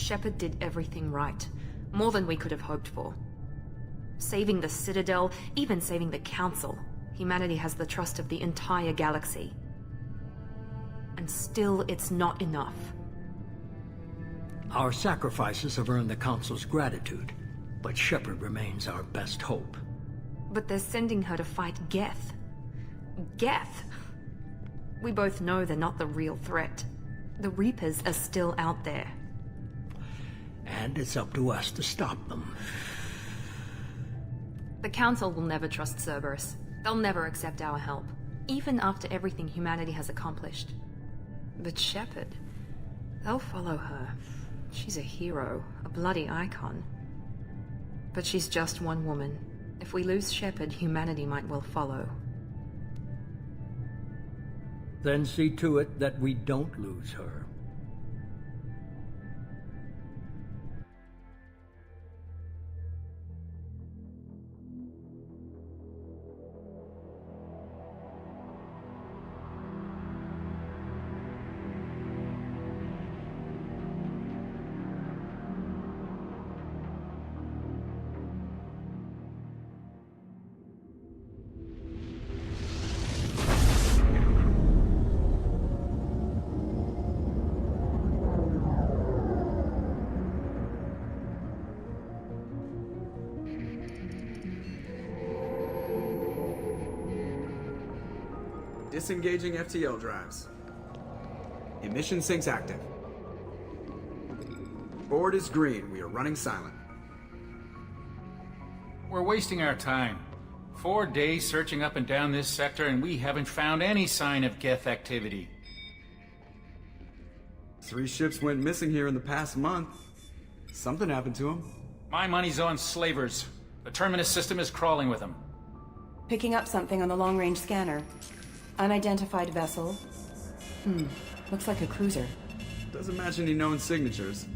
Shepard did everything right. More than we could have hoped for. Saving the Citadel, even saving the Council. Humanity has the trust of the entire galaxy. And still, it's not enough. Our sacrifices have earned the Council's gratitude, but Shepard remains our best hope. But they're sending her to fight Geth. Geth! We both know they're not the real threat. The Reapers are still out there. And it's up to us to stop them. The Council will never trust Cerberus. They'll never accept our help, even after everything humanity has accomplished. But Shepard, they'll follow her. She's a hero, a bloody icon. But she's just one woman. If we lose Shepard, humanity might well follow. Then see to it that we don't lose her. Disengaging FTL drives. Emission sinks active. Board is green. We are running silent. We're wasting our time. 4 days searching up and down this sector, and we haven't found any sign of Geth activity. 3 ships went missing here in the past month. Something happened to them. My money's on slavers. The Terminus system is crawling with them. Picking up something on the long-range scanner. Unidentified vessel. Looks like a cruiser. Doesn't match any known signatures.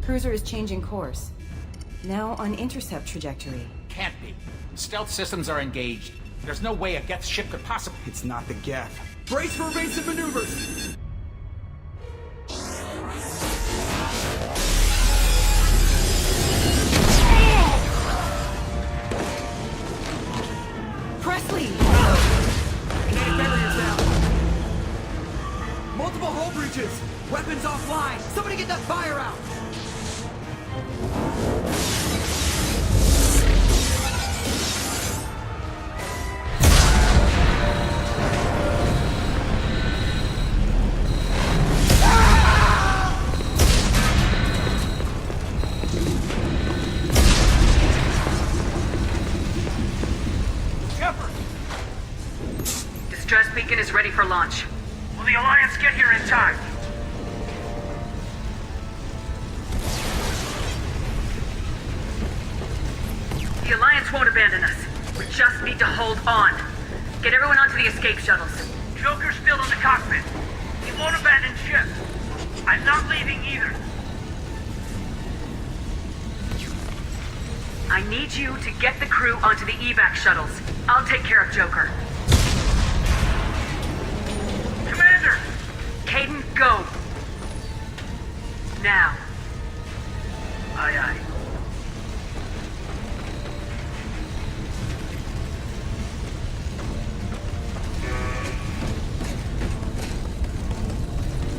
Cruiser is changing course. Now on intercept trajectory. Can't be. Stealth systems are engaged. There's no way a Geth ship could possibly... It's not the Geth. Brace for evasive maneuvers! Presley! Grenade barriers down! Multiple hull breaches! Weapons offline! Somebody get that fire out! Distress beacon is ready for launch. Will the Alliance get here in time? The Alliance won't abandon us. We just need to hold on. Get everyone onto the escape shuttles. Joker's still in the cockpit. He won't abandon ship. I'm not leaving either. I need you to get the crew onto the evac shuttles. I'll take care of Joker. Commander! Caden, go! Now. Aye, aye.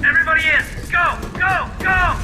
Everybody in! Go! Go! Go!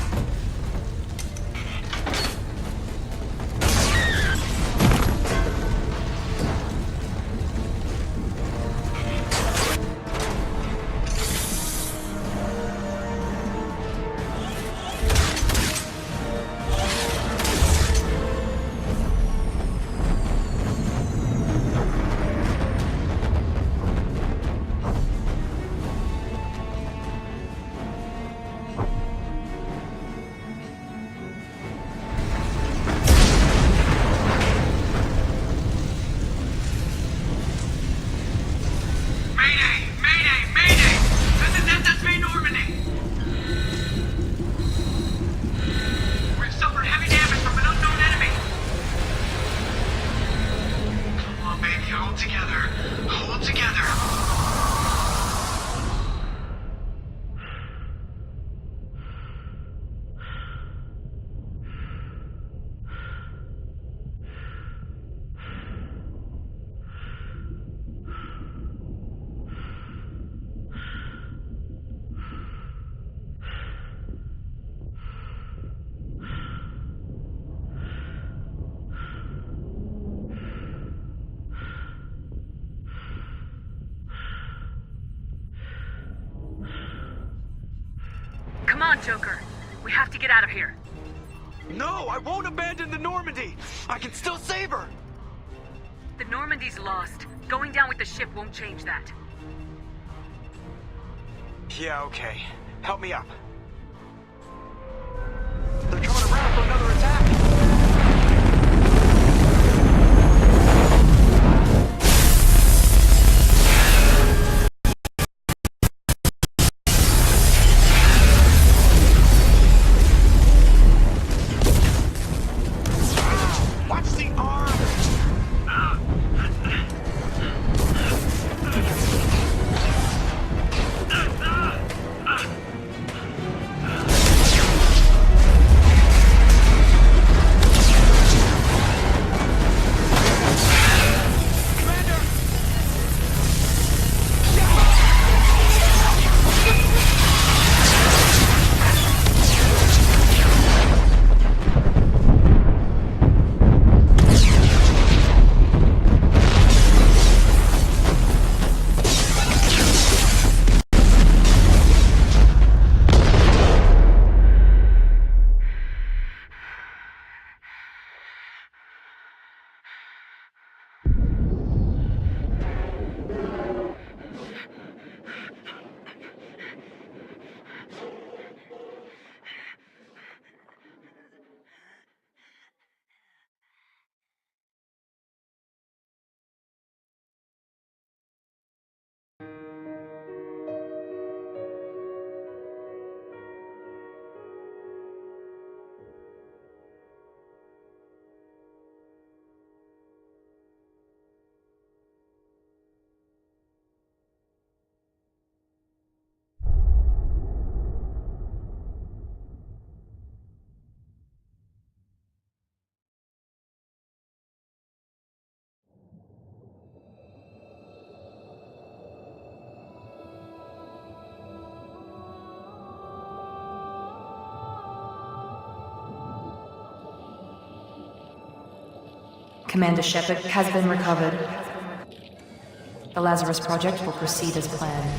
on, Joker. We have to get out of here. No, I won't abandon the Normandy. I can still save her. The Normandy's lost. Going down with the ship won't change that. Yeah, okay. Help me up. They're coming around for another attack. Watch the arm! Commander Shepard has been recovered. The Lazarus Project will proceed as planned.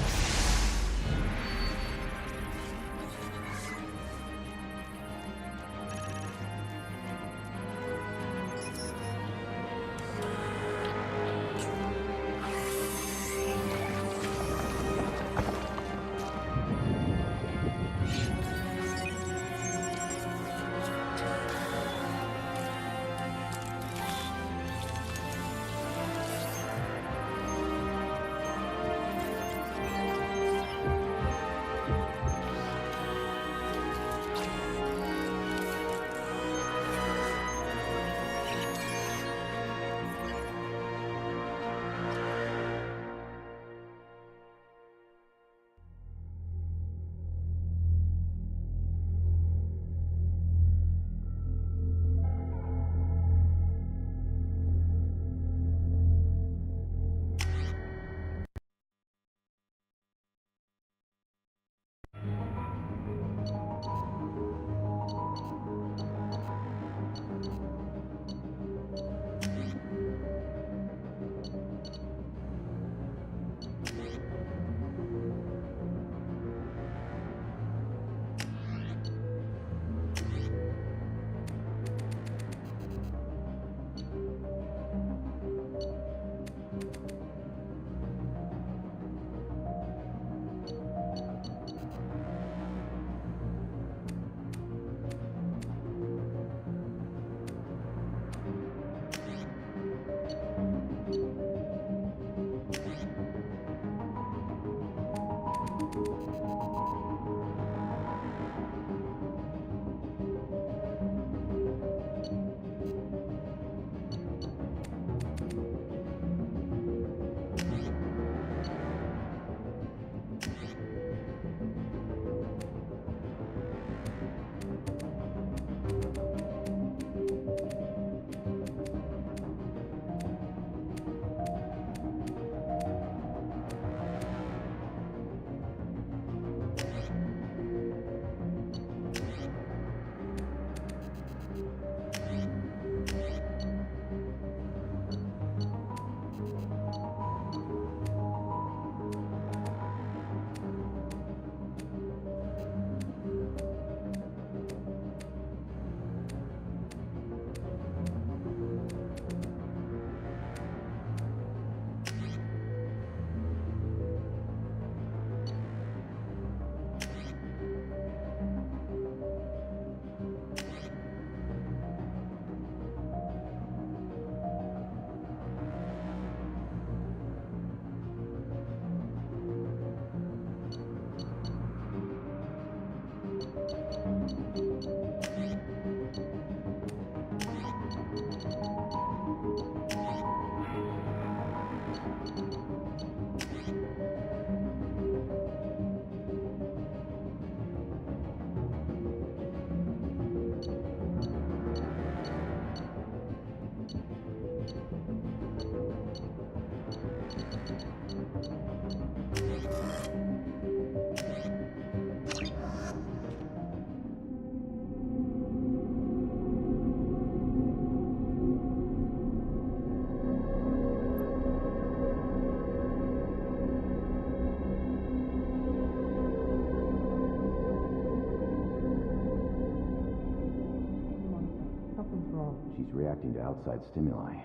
she's reacting to outside stimuli,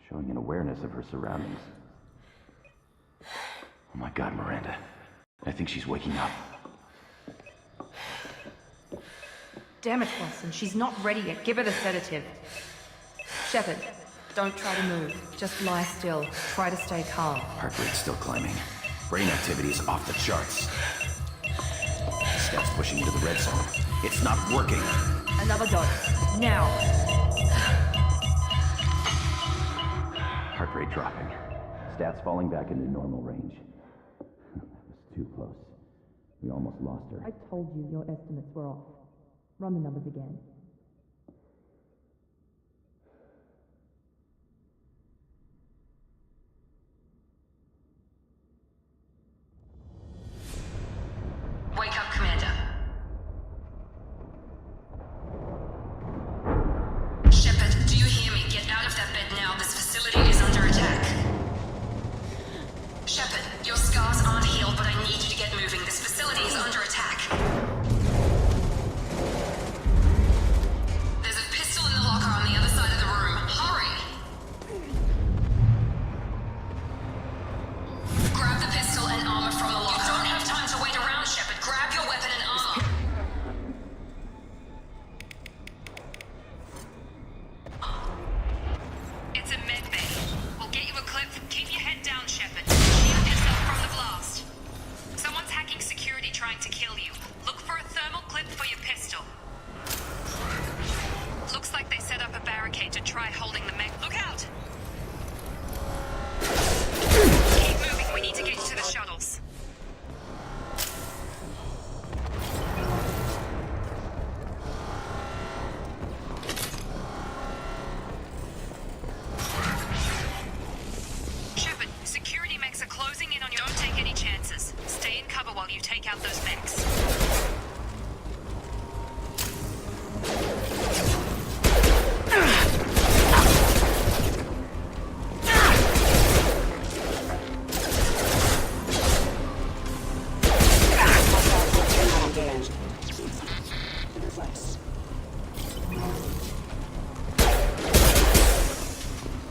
showing an awareness of her surroundings. Oh my god, Miranda. I think she's waking up. Damn it, Wilson. She's not ready yet. Give her the sedative. Shepard, don't try to move. Just lie still. Try to stay calm. Heart rate's still climbing. Brain activity is off the charts. Steps pushing into the red zone. It's not working. Another dose. Now. Heart rate dropping. Stats falling back into normal range. That was too close. We almost lost her. I told you your estimates were off. Run the numbers again. Wake up, Commander. Shepard, do you hear me? Get out of that bed now. This facility is under attack. Shepard, your scars aren't healed, but I need you to get moving. This facility is under attack. There's a pistol in the locker on the other side of the room. Hurry! Grab the pistol and armor from the locker. You don't have time to wait around, Shepard. Grab your weapon and armor. It's a med bay. We'll get you equipped. Keep your head down, Shepard. Shield yourself from the blast. Someone's hacking security trying to kill you. Look for a thermal clip for your pistol. Looks like they set up a barricade to try holding the mech. Look out! Keep moving. We need to get you to the shuttles. Shepard, security mechs are closing in on you. Don't take any chances. Stay in cover while you take out those mechs.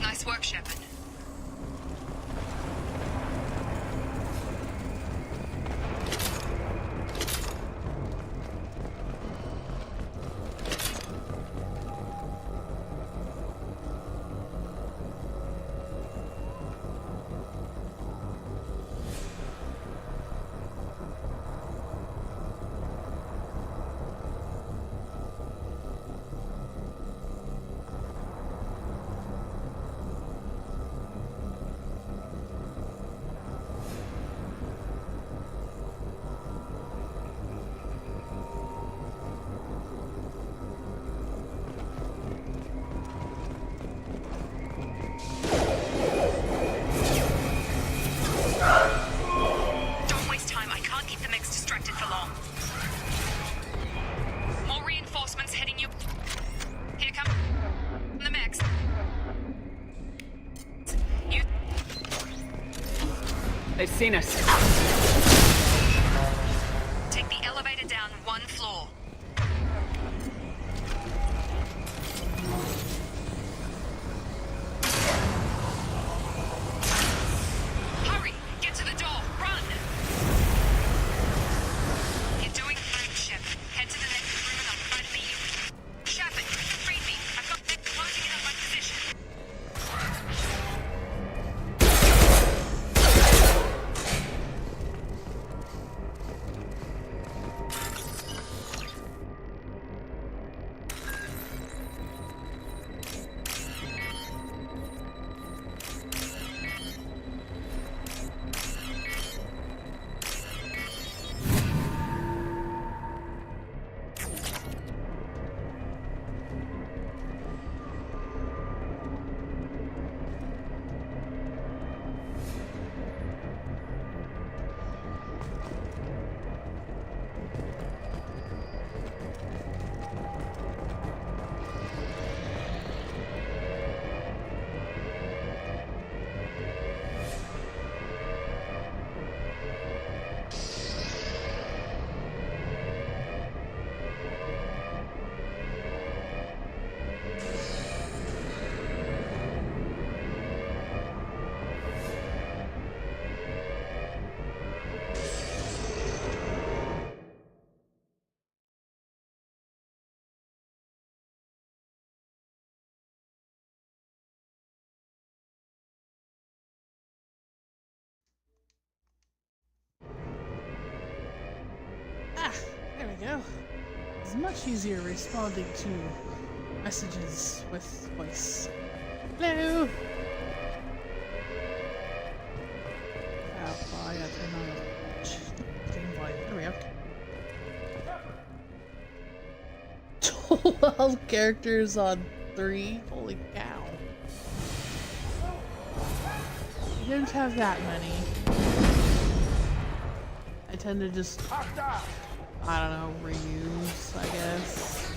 Nice work, Shepard. Don't waste time. I can't keep the mechs distracted for long. More reinforcements heading you. Here come the mechs. You. They've seen us. Take the elevator down one floor. Hurry! Get to the door! Run! You're doing great, Shepard. Head to the next room and I'll try to meet you. Shepard, read me. I've got them closing in on my position. Well, it's much easier responding to messages with voice. Hello! Oh, I gotta turn on the Game Boy. There we go. 12 characters on 3? Holy cow. You don't have that many. I tend to just, I don't know, reuse, I guess.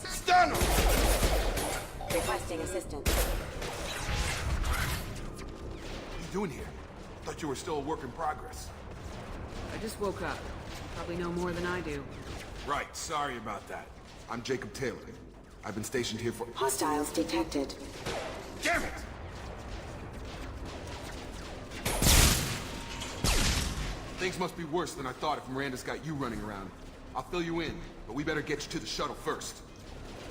Stun him! Requesting assistance. What are you doing here? Thought you were still a work in progress. I just woke up. Probably know more than I do. Right, sorry about that. I'm Jacob Taylor. I've been stationed here for— Hostiles detected. Damn it! Things must be worse than I thought if Miranda's got you running around. I'll fill you in, but we better get you to the shuttle first.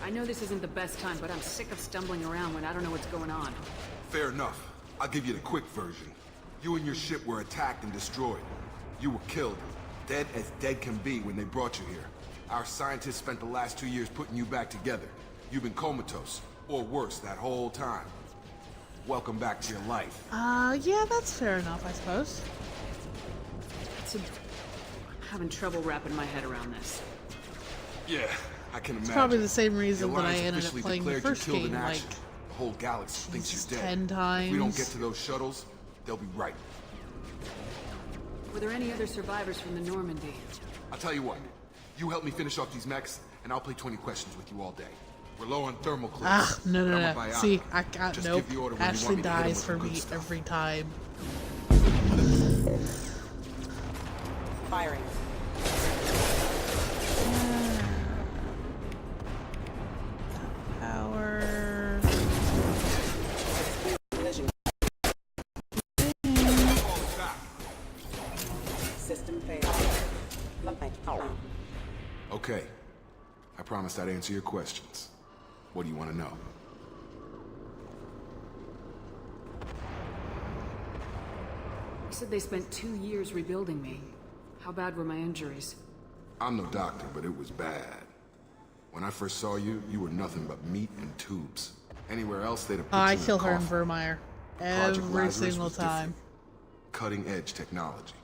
I know this isn't the best time, but I'm sick of stumbling around when I don't know what's going on. Fair enough. I'll give you the quick version. You and your ship were attacked and destroyed. You were killed. Dead as dead can be when they brought you here. Our scientists spent the last 2 years putting you back together. You've been comatose, or worse, that whole time. Welcome back to your life. Yeah, that's fair enough, I suppose. I'm having trouble wrapping my head around this. Yeah, I can imagine. Probably the same reason Your that I lines ended up officially playing the declared you first killed in game, like, action. The whole galaxy thinks you're dead. 10 times. If we don't get to those shuttles, they'll be right. Were there any other survivors from the Normandy? I'll tell you what. You help me finish off these mechs, and I'll play 20 questions with you all day. We're low on thermal clips. Ah, no, but no, I'm a no. biotic. See, I got, Just nope. give the order when you Ashley want me to hit 'em dies with for the good me stuff. every time. Firing. Power. System failed. Okay. I promised I'd answer your questions. What do you want to know? You said they spent 2 years rebuilding me. How bad were my injuries? I'm no doctor, but it was bad. When I first saw you, you were nothing but meat and tubes. Anywhere else, they'd have put I you in a kill her in coffin. Vermeer. Project Every Lazarus single was time. different. Cutting-edge technology.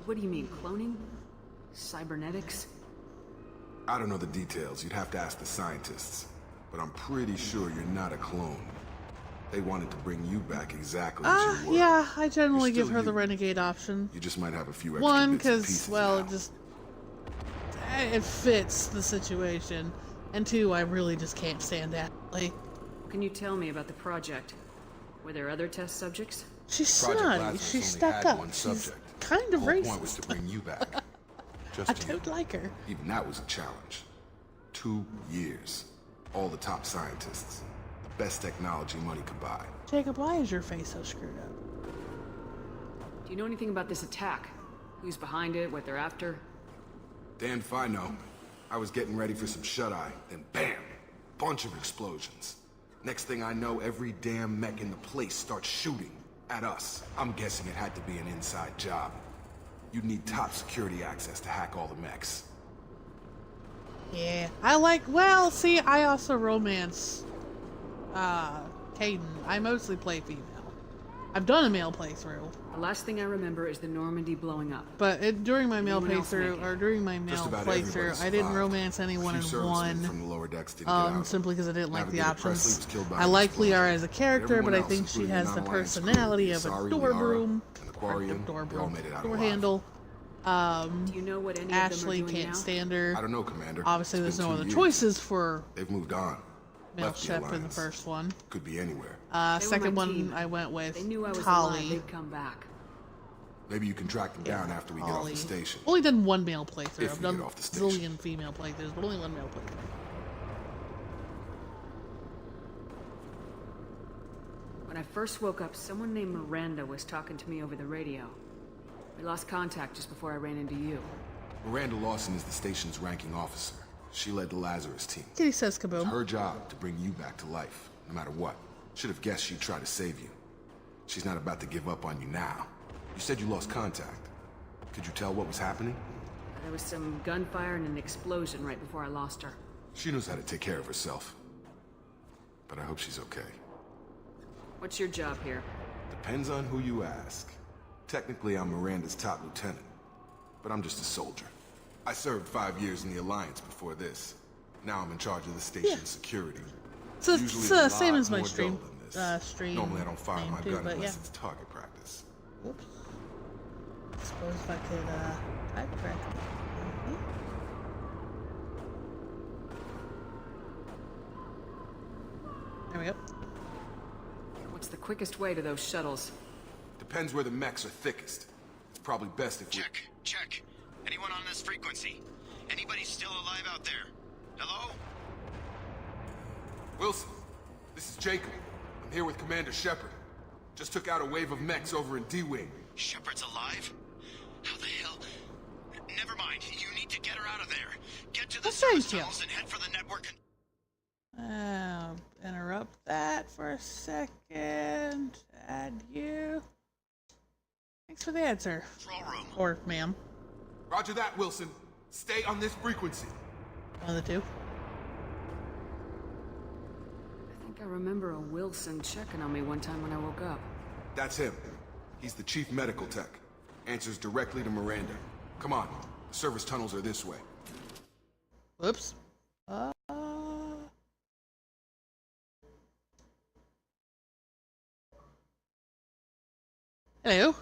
What do you mean, cloning? Cybernetics? I don't know the details. You'd have to ask the scientists. But I'm pretty sure you're not a clone. They wanted to bring you back exactly as you were. Yeah, I generally You're give still her the you. renegade option. You just might have a few extra One, bits and because, pieces well, now. it fits the situation. And two, I really just can't stand Ashley. Can you tell me about the project? Were there other test subjects? She's Project snotty. Lazarus She's only stuck had up. one She's subject. kind of The whole point was to racist. bring you back. Just I you. don't like her. Even that was a challenge. 2 years. All the top scientists. The best technology money could buy. Jacob, why is your face so screwed up? Do you know anything about this attack? Who's behind it, what they're after? Damn if I know. I was getting ready for some shut-eye, then bam! Bunch of explosions. Next thing I know, every damn mech in the place starts shooting at us. I'm guessing it had to be an inside job. You'd need top security access to hack all the mechs. Yeah, well, see, I also romance, Caden. I mostly play female. I've done a male playthrough. The last thing I remember is the Normandy blowing up. But during my male Anyone else make playthrough, it? or during my Just male about everybody playthrough, I didn't survived. romance anyone A in few servicemen from one. the lower decks didn't get out. Simply because I didn't like the Navigator Presley options. was killed by I an like explosion. Liara as a character, Everyone but I else, think she including has the non-alliance crew, personality of a Isari, door Liara, broom, and Aquarian, door they all broom, made it out door alive. handle. Do you know what any Ashley of them are doing can't now? stand her. I don't know, Commander. Obviously, It's there's no been 2 other years. choices for They've moved on. male Left the Shep in the Alliance. first one. Could be anywhere. They were Second my one team. I went with They knew I was alive. Holly. They'd come back. Maybe you can track them down after we get off Holly. the station. Only done one male playthrough. If I've we done get off the station. zillion female playthroughs, but only one male playthrough. When I first woke up, someone named Miranda was talking to me over the radio. We lost contact just before I ran into you. Miranda Lawson is the station's ranking officer. She led the Lazarus team. Kitty says It's kaboom. her job to bring you back to life, no matter what. Should have guessed she'd try to save you. She's not about to give up on you now. You said you lost contact. Could you tell what was happening? There was some gunfire and an explosion right before I lost her. She knows how to take care of herself. But I hope she's okay. What's your job here? Depends on who you ask. Technically, I'm Miranda's top lieutenant. But I'm just a soldier. I served 5 years in the Alliance before this. Now I'm in charge of the station's security. So it's Usually a same lot as my more stream. dull than this. Normally I don't fire name my too, gun but unless yeah. it's target practice. Whoops. Suppose if I could type correctly. There we go. What's the quickest way to those shuttles? Depends where the mechs are thickest. It's probably best if we... Check. Anyone on this frequency? Anybody still alive out there? Hello? Wilson, this is Jacob. I'm here with Commander Shepard. Just took out a wave of mechs over in D-Wing. Shepard's alive? How the hell? Never mind. You need to get her out of there. Get to the service tunnels and head for the network and... Interrupt that for a second. Add you. Thanks for the answer. Control room. Or ma'am. Roger that, Wilson. Stay on this frequency. One of the two. I think I remember a Wilson checking on me one time when I woke up. That's him. He's the chief medical tech. Answers directly to Miranda. Come on. The service tunnels are this way. Whoops. Hello.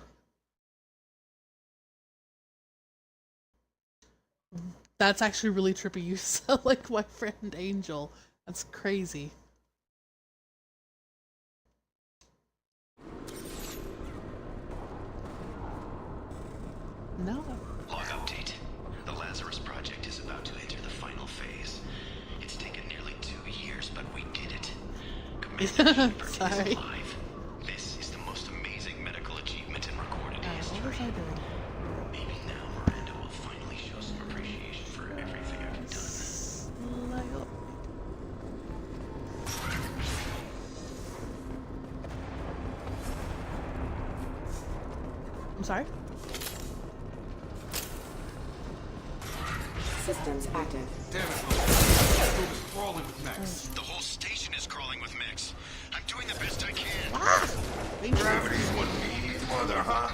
That's actually really trippy. You sound like my friend Angel. That's crazy. No. Log update. The Lazarus Project is about to enter the final phase. It's taken nearly 2 years, but we did it. Commander Shepard is alive. This is the most amazing medical achievement in recorded history. What was I doing? Maybe now Miranda will finally show some appreciation for everything I've done. I'm sorry? Systems active. Damn it. This is crawling with mechs. The whole station is crawling with mechs. I'm doing the best I can. Gravity's what we need, mother, huh?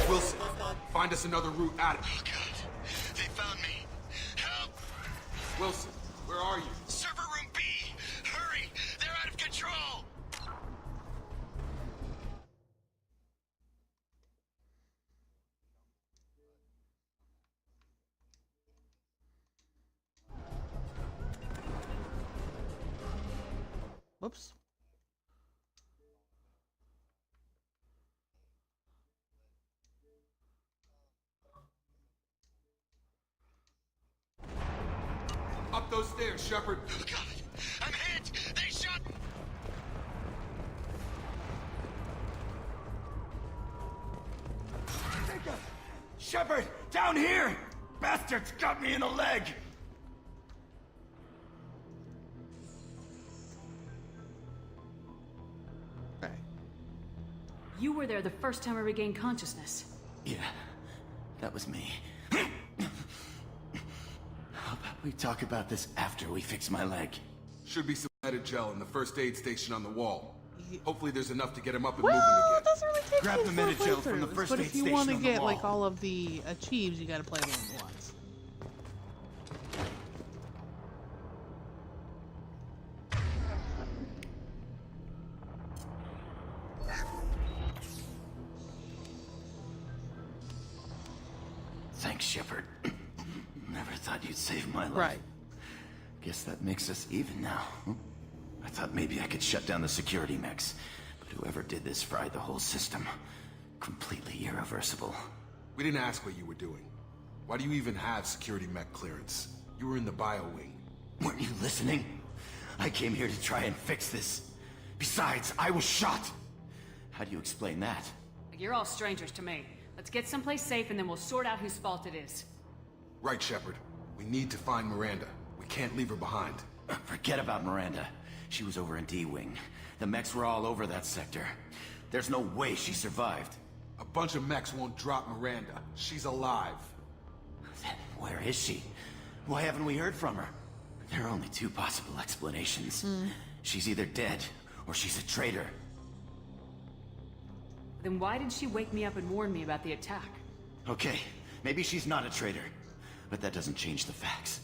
Wilson, find us another route out of Oh, God. They found me. Help! Wilson, where are you? Server room B! Hurry! They're out of control! Whoops. Up those stairs, Shepard. Oh, God! I'm hit! They shot... Shepard, down here! Bastards got me in the leg! You were there the first time I regained consciousness. Yeah, that was me. How about we talk about this after we fix my leg? Should be some medic gel in the first aid station on the wall. Hopefully there's enough to get him up and Well, moving it again. doesn't really take Grab full the minute gel from the playthroughs, first but aid if you station want to on the get like wall. all of the achieves, you gotta play them once. Thanks, Shepard. Never thought you'd save my life. Right. Guess that makes us even now. I thought maybe I could shut down the security mechs, but whoever did this fried the whole system. Completely irreversible. We didn't ask what you were doing. Why do you even have security mech clearance? You were in the bio wing. Weren't you listening? I came here to try and fix this. Besides, I was shot. How do you explain that? You're all strangers to me. Let's get someplace safe and then we'll sort out whose fault it is. Right, Shepard. We need to find Miranda. We can't leave her behind. Forget about Miranda. She was over in D-Wing. The mechs were all over that sector. There's no way she survived. A bunch of mechs won't drop Miranda. She's alive. Then where is she? Why haven't we heard from her? There are only two possible explanations. She's either dead, or she's a traitor. Then why did she wake me up and warn me about the attack? Okay, maybe she's not a traitor. But that doesn't change the facts.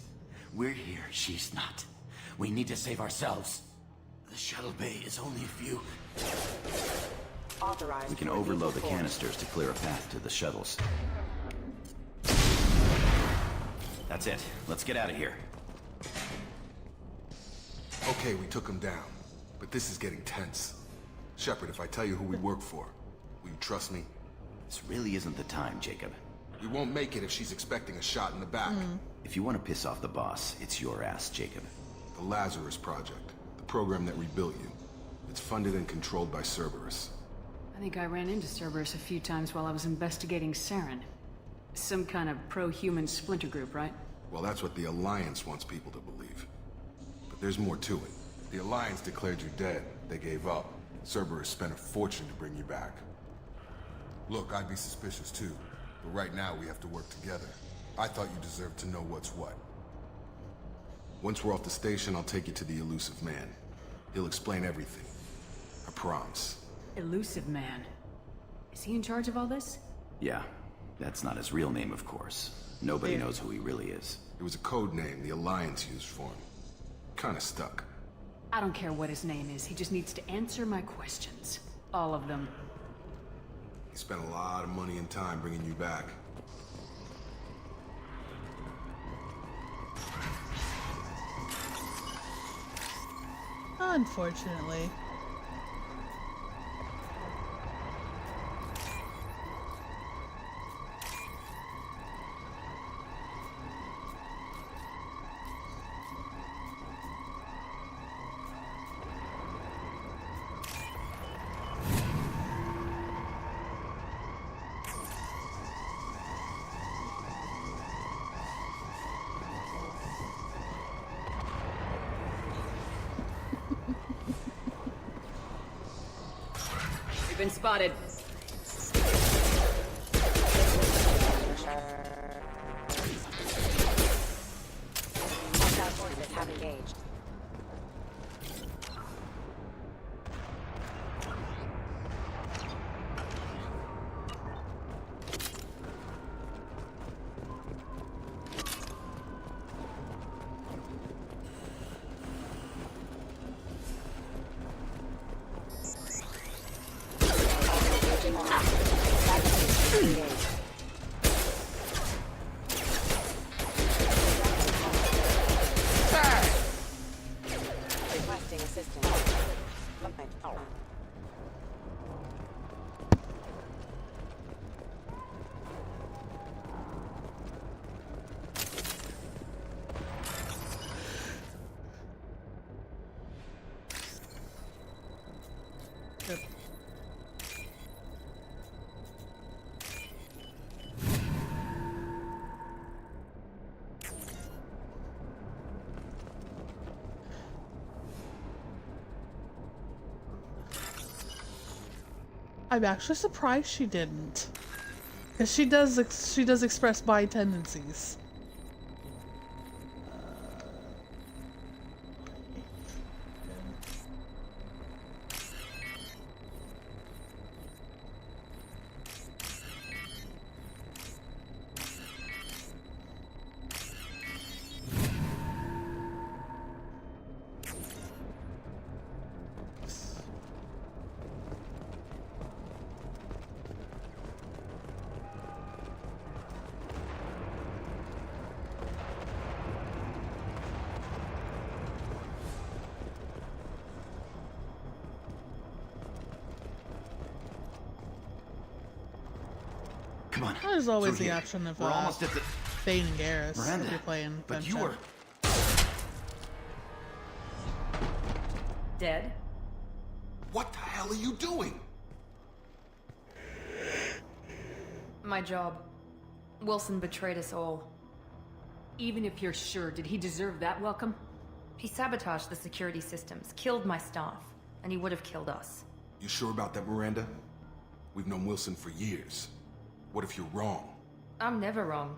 We're here, she's not. We need to save ourselves. The shuttle bay is only a few. We can overload the canisters to clear a path to the shuttles. That's it. Let's get out of here. Okay, we took him down. But this is getting tense. Shepard, if I tell you who we work for, will you trust me? This really isn't the time, Jacob. We won't make it if she's expecting a shot in the back. If you want to piss off the boss, it's your ass, Jacob. The Lazarus Project. The program that rebuilt you. It's funded and controlled by Cerberus. I think I ran into Cerberus a few times while I was investigating Saren. Some kind of pro-human splinter group, right? Well, that's what the Alliance wants people to believe. But there's more to it. The Alliance declared you dead. They gave up. Cerberus spent a fortune to bring you back. Look, I'd be suspicious too. But right now, we have to work together. I thought you deserved to know what's what. Once we're off the station, I'll take you to the Elusive Man. He'll explain everything. I promise. Elusive Man. Is he in charge of all this? Yeah, that's not his real name, of course. Nobody knows who he really is. It was a code name the Alliance used for him. Kinda stuck. I don't care what his name is. He just needs to answer my questions. All of them. He spent a lot of money and time bringing you back. Unfortunately. We've been spotted. Have engaged. Requesting assistance. Yep. I'm actually surprised she didn't, because she does express bi tendencies. Come on. There's always through the here. option of We're almost at the Thane and Garrus Miranda, if you're playing but you Gunshot. were Dead? What the hell are you doing? My job. Wilson betrayed us all. Even if you're sure, did he deserve that welcome? He sabotaged the security systems, killed my staff, and he would have killed us. You sure about that, Miranda? We've known Wilson for years. What if you're wrong? I'm never wrong.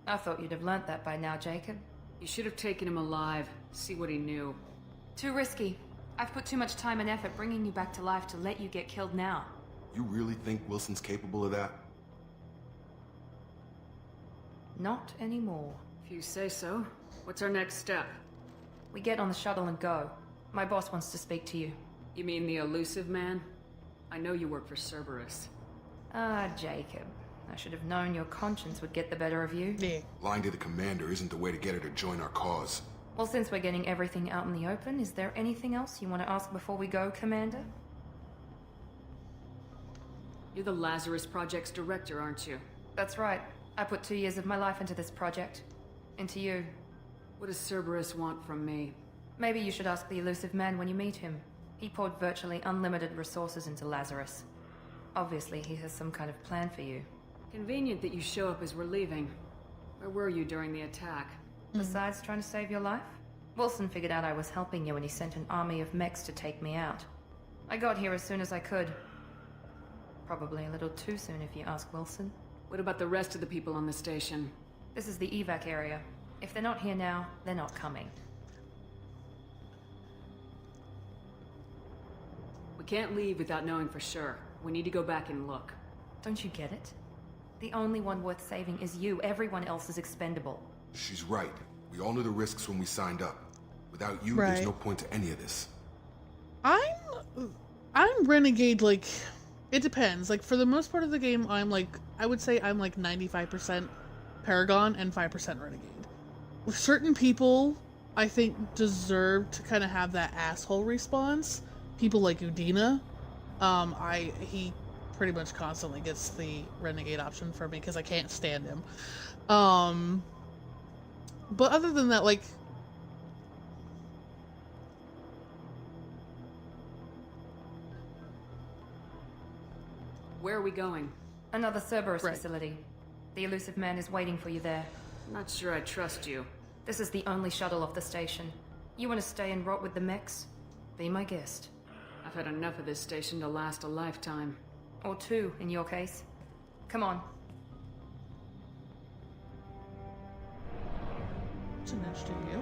I thought you'd have learnt that by now, Jacob. You should have taken him alive, see what he knew. Too risky. I've put too much time and effort bringing you back to life to let you get killed now. You really think Wilson's capable of that? Not anymore. If you say so. What's our next step? We get on the shuttle and go. My boss wants to speak to you. You mean the elusive man? I know you work for Cerberus. Ah, Jacob. I should have known your conscience would get the better of you. Yeah. Lying to the commander isn't the way to get her to join our cause. Well, since we're getting everything out in the open, is there anything else you want to ask before we go, Commander? You're the Lazarus Project's director, aren't you? That's right. I put 2 years of my life into this project. Into you. What does Cerberus want from me? Maybe you should ask the elusive man when you meet him. He poured virtually unlimited resources into Lazarus. Obviously, he has some kind of plan for you. Convenient that you show up as we're leaving. Where were you during the attack? Besides trying to save your life? Wilson figured out I was helping you and he sent an army of mechs to take me out. I got here as soon as I could. Probably a little too soon if you ask Wilson. What about the rest of the people on the station? This is the evac area. If they're not here now, they're not coming. We can't leave without knowing for sure. We need to go back and look. Don't you get it? The only one worth saving is you. Everyone else is expendable. She's right. We all knew the risks when we signed up. Without you, Right. there's no point to any of this. I'm Renegade, like, it depends. Like, for the most part of the game, I would say I'm like 95% Paragon and 5% Renegade. With certain people, I think, deserve to kind of have that asshole response. People like Udina, he pretty much constantly gets the Renegade option for me because I can't stand him. But other than that, like, Where are we going? Another Cerberus facility. The elusive man is waiting for you there. I'm not sure I trust you. This is the only shuttle off the station. You want to stay and rot with the mechs? Be my guest. I've had enough of this station to last a lifetime. Or 2, in your case. Come on. it's an interesting view.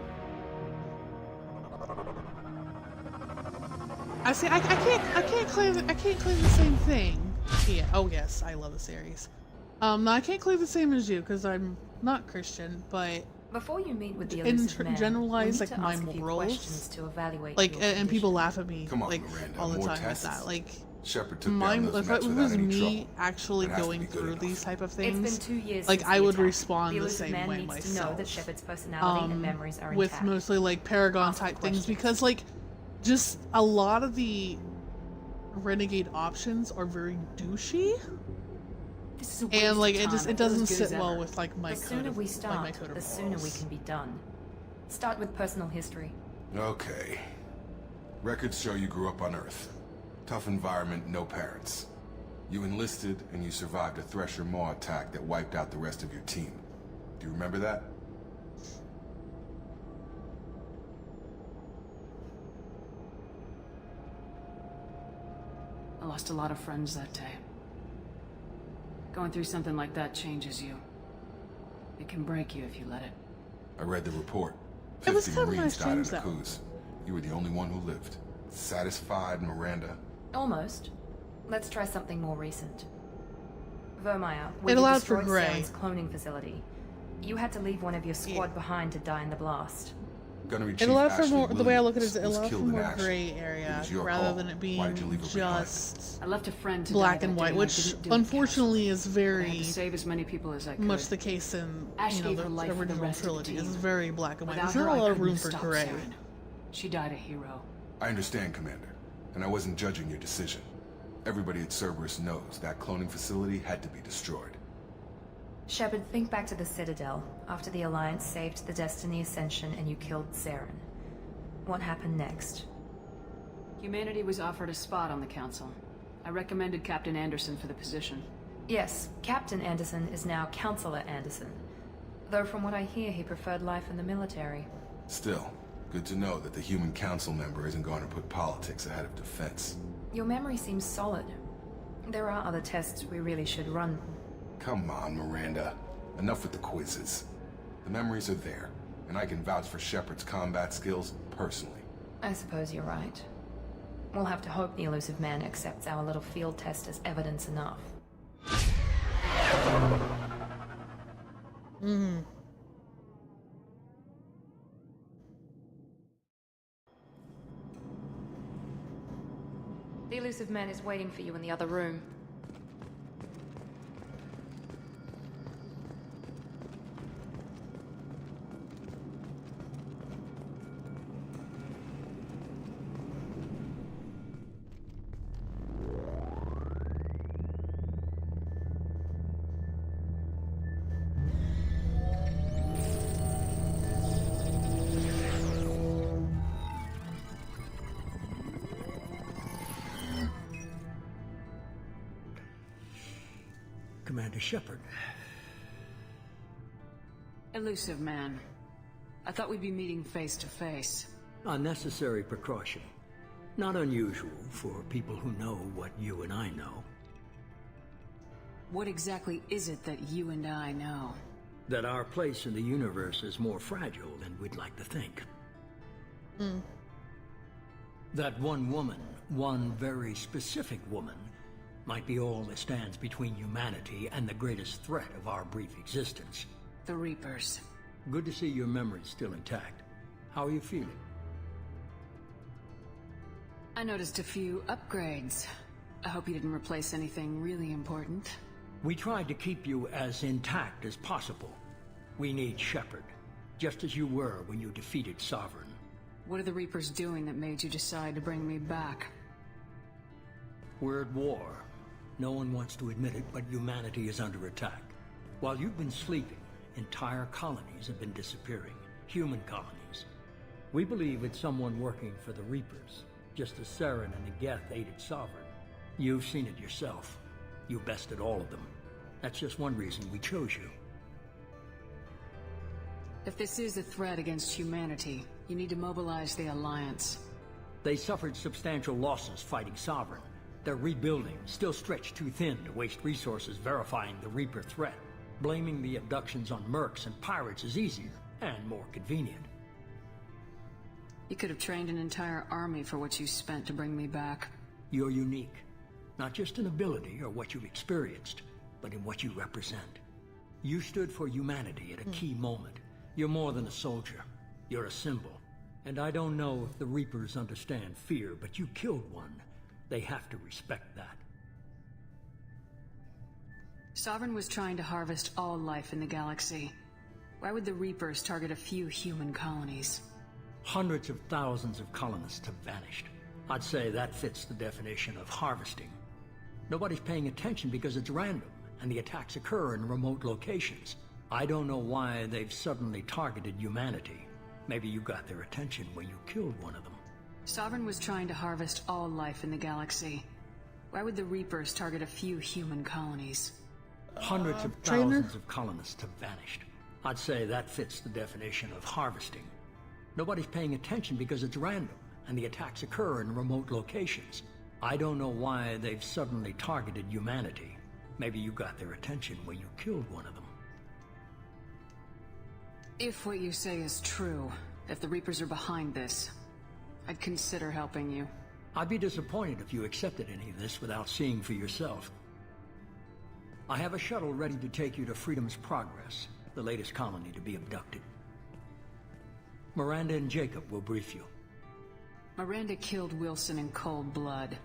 I can't claim the same thing. Yeah. Oh yes, I love the series. No, I can't claim the same as you because I'm not Christian, but before you meet with the elusive man, generalize we need like to my ask a few morals, questions to evaluate like, your and people condition. laugh at me Come on, like Miranda, all the more time tests? with that. Like, Shepard took my, down those if mechs it without was any me trouble. actually It has to going be good through enough. these type of It's things, been 2 years like since I the would attack. respond The the elusive same man way needs to myself. know that Shepard's personality and memories are with intact. mostly like Paragon Ask type questions. things because like just a lot of the Renegade options are very douchey. This is a And like waste of time. it Feels doesn't as good sit as well ever. with like my The sooner code of, we like, start, my code of the sooner we morals. can be done. Start with personal history. Okay. Records show you grew up on Earth. Tough environment, no parents. You enlisted and you survived a Thresher Maw attack that wiped out the rest of your team. Do you remember that? I lost a lot of friends that day. Going through something like that changes you. It can break you if you let it. I read the report. It was 50 kind of a Marines nice died in change, the though. coups. You were the only one who lived. Satisfied, Miranda? Almost. Let's try something more recent. Vermeer, when It you allowed for destroyed Grey. Saren's cloning facility, you had to leave one of your squad behind to die in the blast. Gunnery It Chief allowed for Ashley more. The way I look at it is Williams it was allowed for killed in more action. gray It area was your rather call. than it Why being did you leave her behind? just I left a friend to black die and that white, day, and I which didn't do it unfortunately is I had very to save as many people as I could. much the case in Ash gave her the life for the original rest of the trilogy. It's team. very black and white. Without There's not her, a I lot of couldn't room have for stopped gray. Saren. She died a hero. I understand, Commander. And I wasn't judging your decision. Everybody at Cerberus knows that cloning facility had to be destroyed. Shepard, think back to the Citadel, after the Alliance saved the Destiny Ascension and you killed Saren. What happened next? Humanity was offered a spot on the Council. I recommended Captain Anderson for the position. Yes, Captain Anderson is now Counselor Anderson. Though from what I hear, he preferred life in the military. Still, Good to know that the human council member isn't going to put politics ahead of defense. Your memory seems solid. There are other tests we really should run. Come on, Miranda. Enough with the quizzes. The memories are there, and I can vouch for Shepard's combat skills personally. I suppose you're right. We'll have to hope the elusive man accepts our little field test as evidence enough. The elusive man is waiting for you in the other room. Commander Shepard. Elusive man. I thought we'd be meeting face to face. A necessary precaution. Not unusual for people who know what you and I know. What exactly is it that you and I know? That our place in the universe is more fragile than we'd like to think. That one woman, one very specific woman, might be all that stands between humanity and the greatest threat of our brief existence. The Reapers. Good to see your memory's still intact. How are you feeling? I noticed a few upgrades. I hope you didn't replace anything really important. We tried to keep you as intact as possible. We need Shepard, just as you were when you defeated Sovereign. What are the Reapers doing that made you decide to bring me back? We're at war. No one wants to admit it, but humanity is under attack. While you've been sleeping, entire colonies have been disappearing. Human colonies. We believe it's someone working for the Reapers, just as Saren and the Geth aided Sovereign. You've seen it yourself. You bested all of them. That's just one reason we chose you. If this is a threat against humanity, you need to mobilize the Alliance. They suffered substantial losses fighting Sovereign. They're rebuilding, still stretched too thin to waste resources verifying the Reaper threat. Blaming the abductions on mercs and pirates is easier and more convenient. You could have trained an entire army for what you spent to bring me back. You're unique. Not just in ability or what you've experienced, but in what you represent. You stood for humanity at a key moment. You're more than a soldier. You're a symbol. And I don't know if the Reapers understand fear, but you killed one. They have to respect that. Sovereign was trying to harvest all life in the galaxy. Why would the Reapers target a few human colonies? Hundreds of thousands of colonists have vanished. I'd say that fits the definition of harvesting. Nobody's paying attention because it's random, and the attacks occur in remote locations. I don't know why they've suddenly targeted humanity. Maybe you got their attention when you killed one of them. Sovereign was trying to harvest all life in the galaxy. Why would the Reapers target a few human colonies? Hundreds of thousands of colonists have vanished. I'd say that fits the definition of harvesting. Nobody's paying attention because it's random, and the attacks occur in remote locations. I don't know why they've suddenly targeted humanity. Maybe you got their attention when you killed one of them. If what you say is true, if the Reapers are behind this, I'd consider helping you. I'd be disappointed if you accepted any of this without seeing for yourself. I have a shuttle ready to take you to Freedom's Progress, the latest colony to be abducted. Miranda and Jacob will brief you. Miranda killed Wilson in cold blood.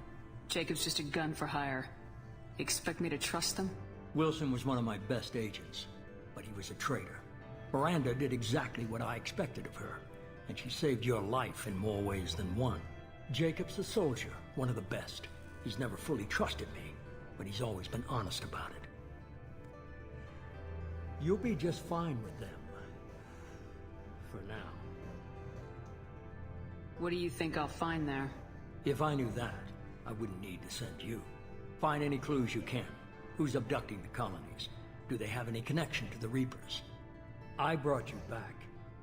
Jacob's just a gun for hire. You expect me to trust them? Wilson was one of my best agents, but he was a traitor. Miranda did exactly what I expected of her, and she saved your life in more ways than one. Jacob's a soldier, one of the best. He's never fully trusted me, but he's always been honest about it. You'll be just fine with them. For now. What do you think I'll find there? If I knew that, I wouldn't need to send you. Find any clues you can. Who's abducting the colonies? Do they have any connection to the Reapers? I brought you back.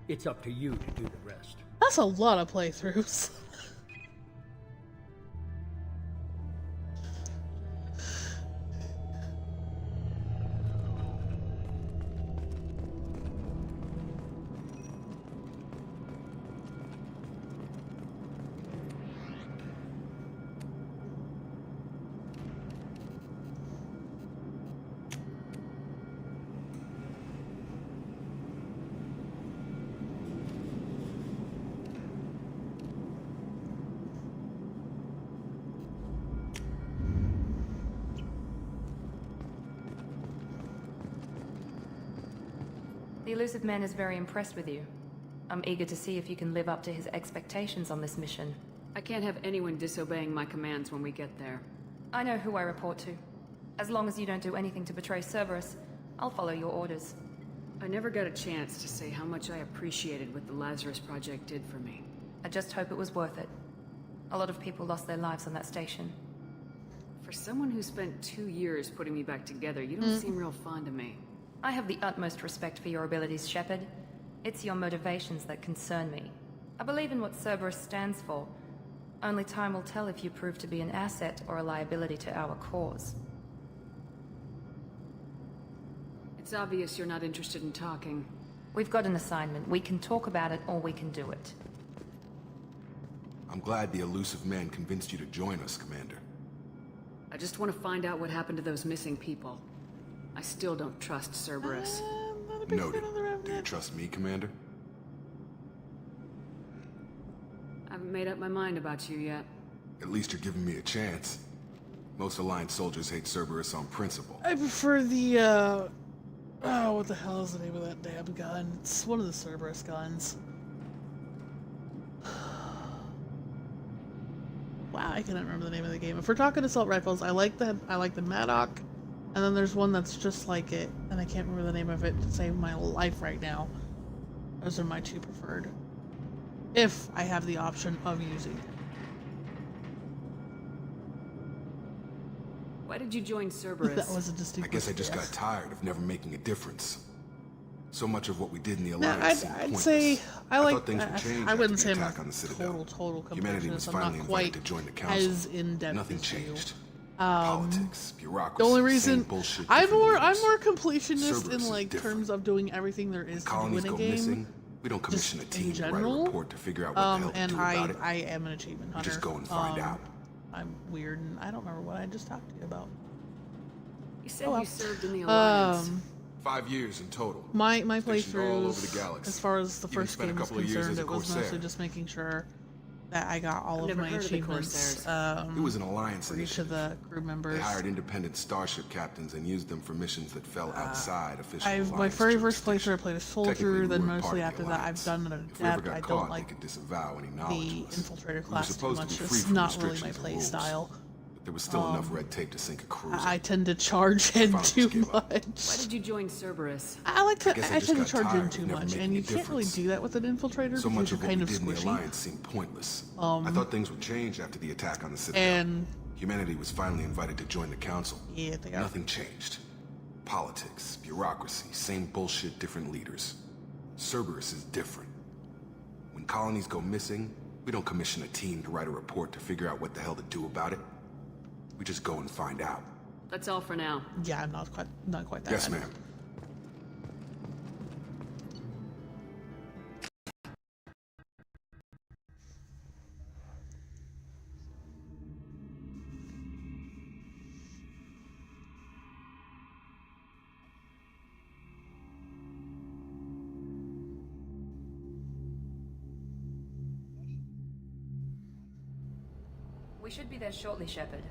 It's up to you to do the rest. That's a lot of playthroughs. The elusive man is very impressed with you. I'm eager to see if you can live up to his expectations on this mission. I can't have anyone disobeying my commands when we get there. I know who I report to. As long as you don't do anything to betray Cerberus, I'll follow your orders. I never got a chance to say how much I appreciated what the Lazarus Project did for me. I just hope it was worth it. A lot of people lost their lives on that station. For someone who spent 2 years putting me back together, you don't seem real fond of me. I have the utmost respect for your abilities, Shepard. It's your motivations that concern me. I believe in what Cerberus stands for. Only time will tell if you prove to be an asset or a liability to our cause. It's obvious you're not interested in talking. We've got an assignment. We can talk about it or we can do it. I'm glad the elusive man convinced you to join us, Commander. I just want to find out what happened to those missing people. I still don't trust Cerberus. Noted. Do you trust me, Commander? I haven't made up my mind about you yet. At least you're giving me a chance. Most Alliance soldiers hate Cerberus on principle. I prefer the, oh, what the hell is the name of that damn gun? It's one of the Cerberus guns. Wow, I cannot remember the name of the game. If we're talking assault rifles, I like the Maddock, and then there's one that's just like it, and I can't remember the name of it to save my life right now. Those are my two preferred. If I have the option of using it. Why did you join Cerberus? That was a distinct. I guess I just got tired of never making a difference. So much of what we did in the Alliance seemed I'd say I like. thought things would change I wouldn't after say the I'm attack on the Citadel. total Humanity was completionist. I'm finally not invited quite to join the council. as in depth Nothing as you. changed. Politics, bureaucracy, The only same reason bullshit, I'm different more leaders. completionist Cerberus in is like different. terms of doing everything there is to do Colonies in a go game. missing. We don't commission a just in team to write a general. report to figure out what the hell to And do about it. I am an achievement We hunter. just go and find out. I'm weird, and I don't remember what I just talked to you about. You said well. you served in the Alliance. 5 years in total. My Stationed all over the playthroughs, galaxy. as far as the Even first spent a game was couple of years concerned, as a it was Corsair. mostly just making sure that I got all I've of never my heard of the achievements. It was an Alliance for each of initiative. the crew members. They hired independent starship captains and used them for missions that fell outside official My Alliance very first jurisdiction. playthrough, I played a Technically, soldier. we Then weren't part mostly of the after that, I've Alliance. done an If we ever adept. got I caught, don't they like could disavow any knowledge the of us. infiltrator We were class too supposed to much. be free It's from not really my restrictions and play rules. style. But there was still enough red tape to sink a cruiser. I tend to charge in Finally too just gave up. much. Why did you join Cerberus? I guess I I just tend got to charge in tired of too never much, making and a you can't really difference. do that with an infiltrator So because much you're of what kind we of did in the squishy. Alliance seemed pointless. I thought things would change after the attack on the Citadel. And Humanity was finally invited to join the Council. yeah, they are. Nothing changed. Politics, bureaucracy, same bullshit, different leaders. Cerberus is different. When colonies go missing, we don't commission a team to write a report to figure out what the hell to do about it. We just go and find out. That's all for now. Yeah, I'm not quite that. Yes, bad. ma'am. We should be there shortly, Shepard.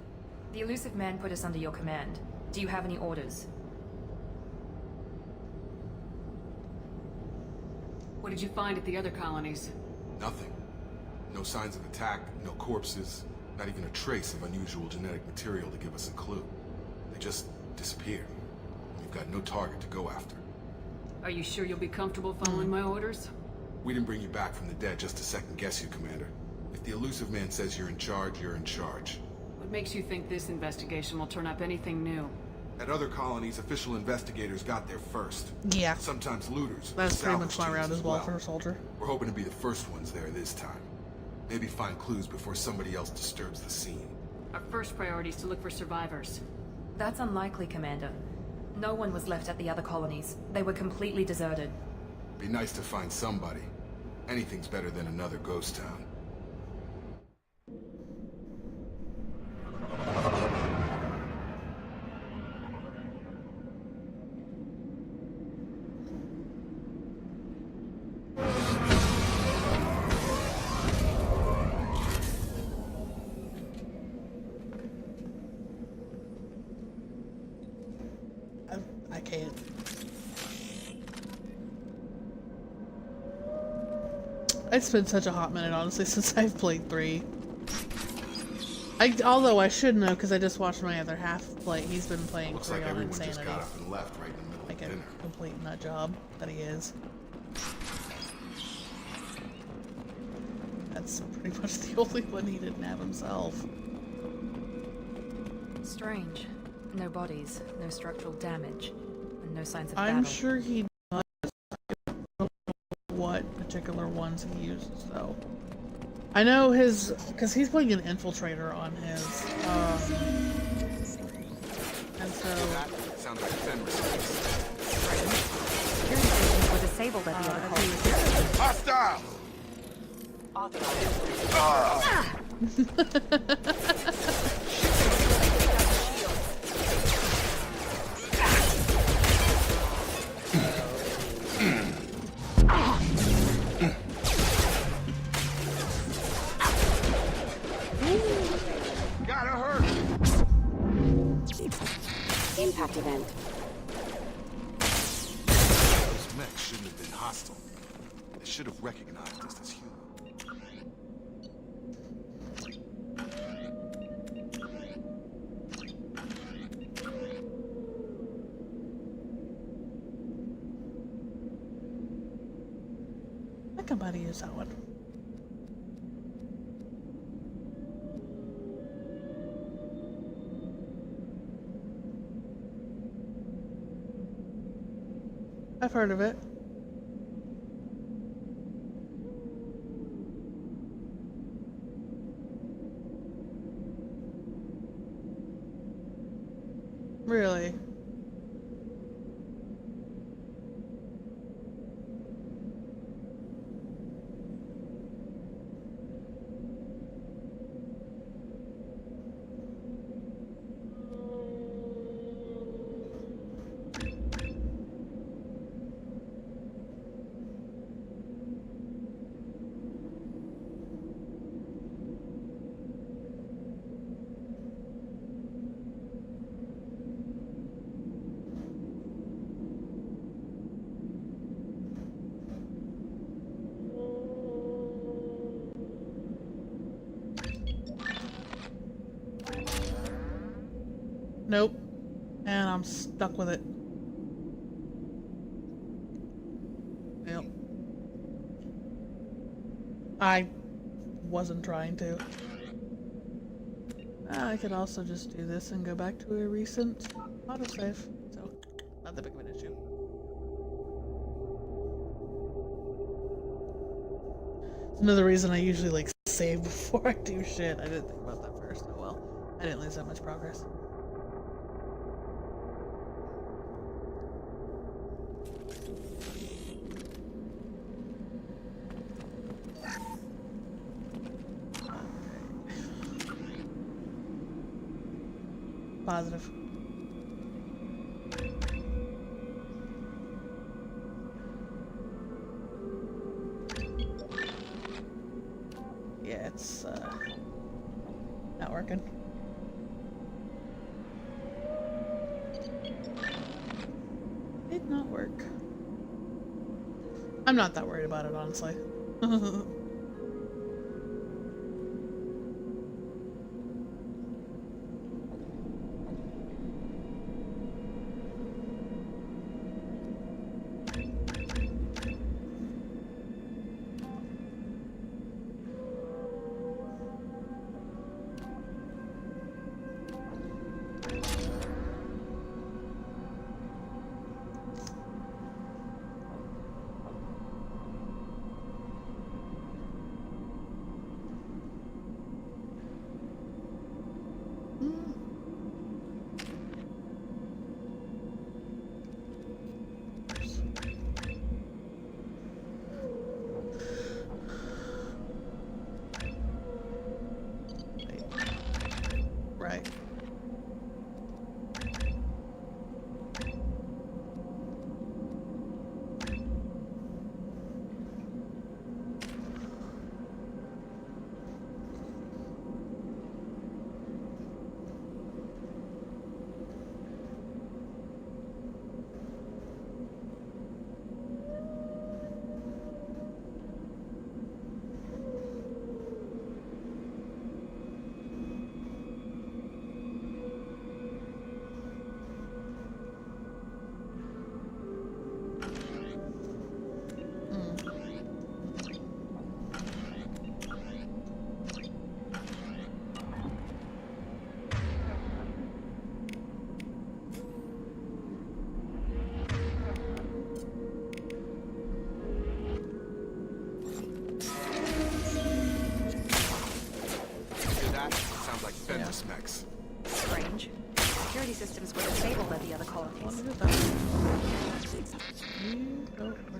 The elusive man put us under your command. Do you have any orders? What did you find at the other colonies? Nothing. No signs of attack, no corpses, not even a trace of unusual genetic material to give us a clue. They just disappeared. We've got no target to go after. Are you sure you'll be comfortable following my orders? We didn't bring you back from the dead just to second guess you, Commander. If the elusive man says you're in charge, you're in charge. What makes you think this investigation will turn up anything new? At other colonies, official investigators got there first. Yeah. Sometimes looters. That's pretty salvage much my teams route as well for a soldier. We're hoping to be the first ones there this time. Maybe find clues before somebody else disturbs the scene. Our first priority is to look for survivors. That's unlikely, Commander. No one was left at the other colonies. They were completely deserted. Be nice to find somebody. Anything's better than another ghost town. I can't. It's been such a hot minute, honestly, since I've played 3. Although I should know, because I just watched my other half play. He's been playing Looks 3 like on everyone Insanity. just got up and left right in the middle Like of a dinner. complete nut job that he is. That's pretty much the only one he didn't have himself. Strange. No bodies, no structural damage, and no signs of battle. I'm sure he does. I don't know what particular ones he uses, though. I know his... because he's playing an infiltrator on his, and so... Sounds like Fenris. Security stations were disabled at the other colonies. Hostile! Gotta hurt! Impact event. Those mechs shouldn't have been hostile. They should have recognized us as human. I can might use that one. I've heard of it. Really? Nope. And I'm stuck with it. Yep. I wasn't trying to. I could also just do this and go back to a recent autosave. So, not that big of an issue. It's another reason I usually like save before I do shit. I didn't think about that first. Oh well. I didn't lose that much progress. Positive. Yeah, it's not working. Did not work. I'm not that worried about it, honestly. mechs. Strange. Security systems were disabled at the other colonies.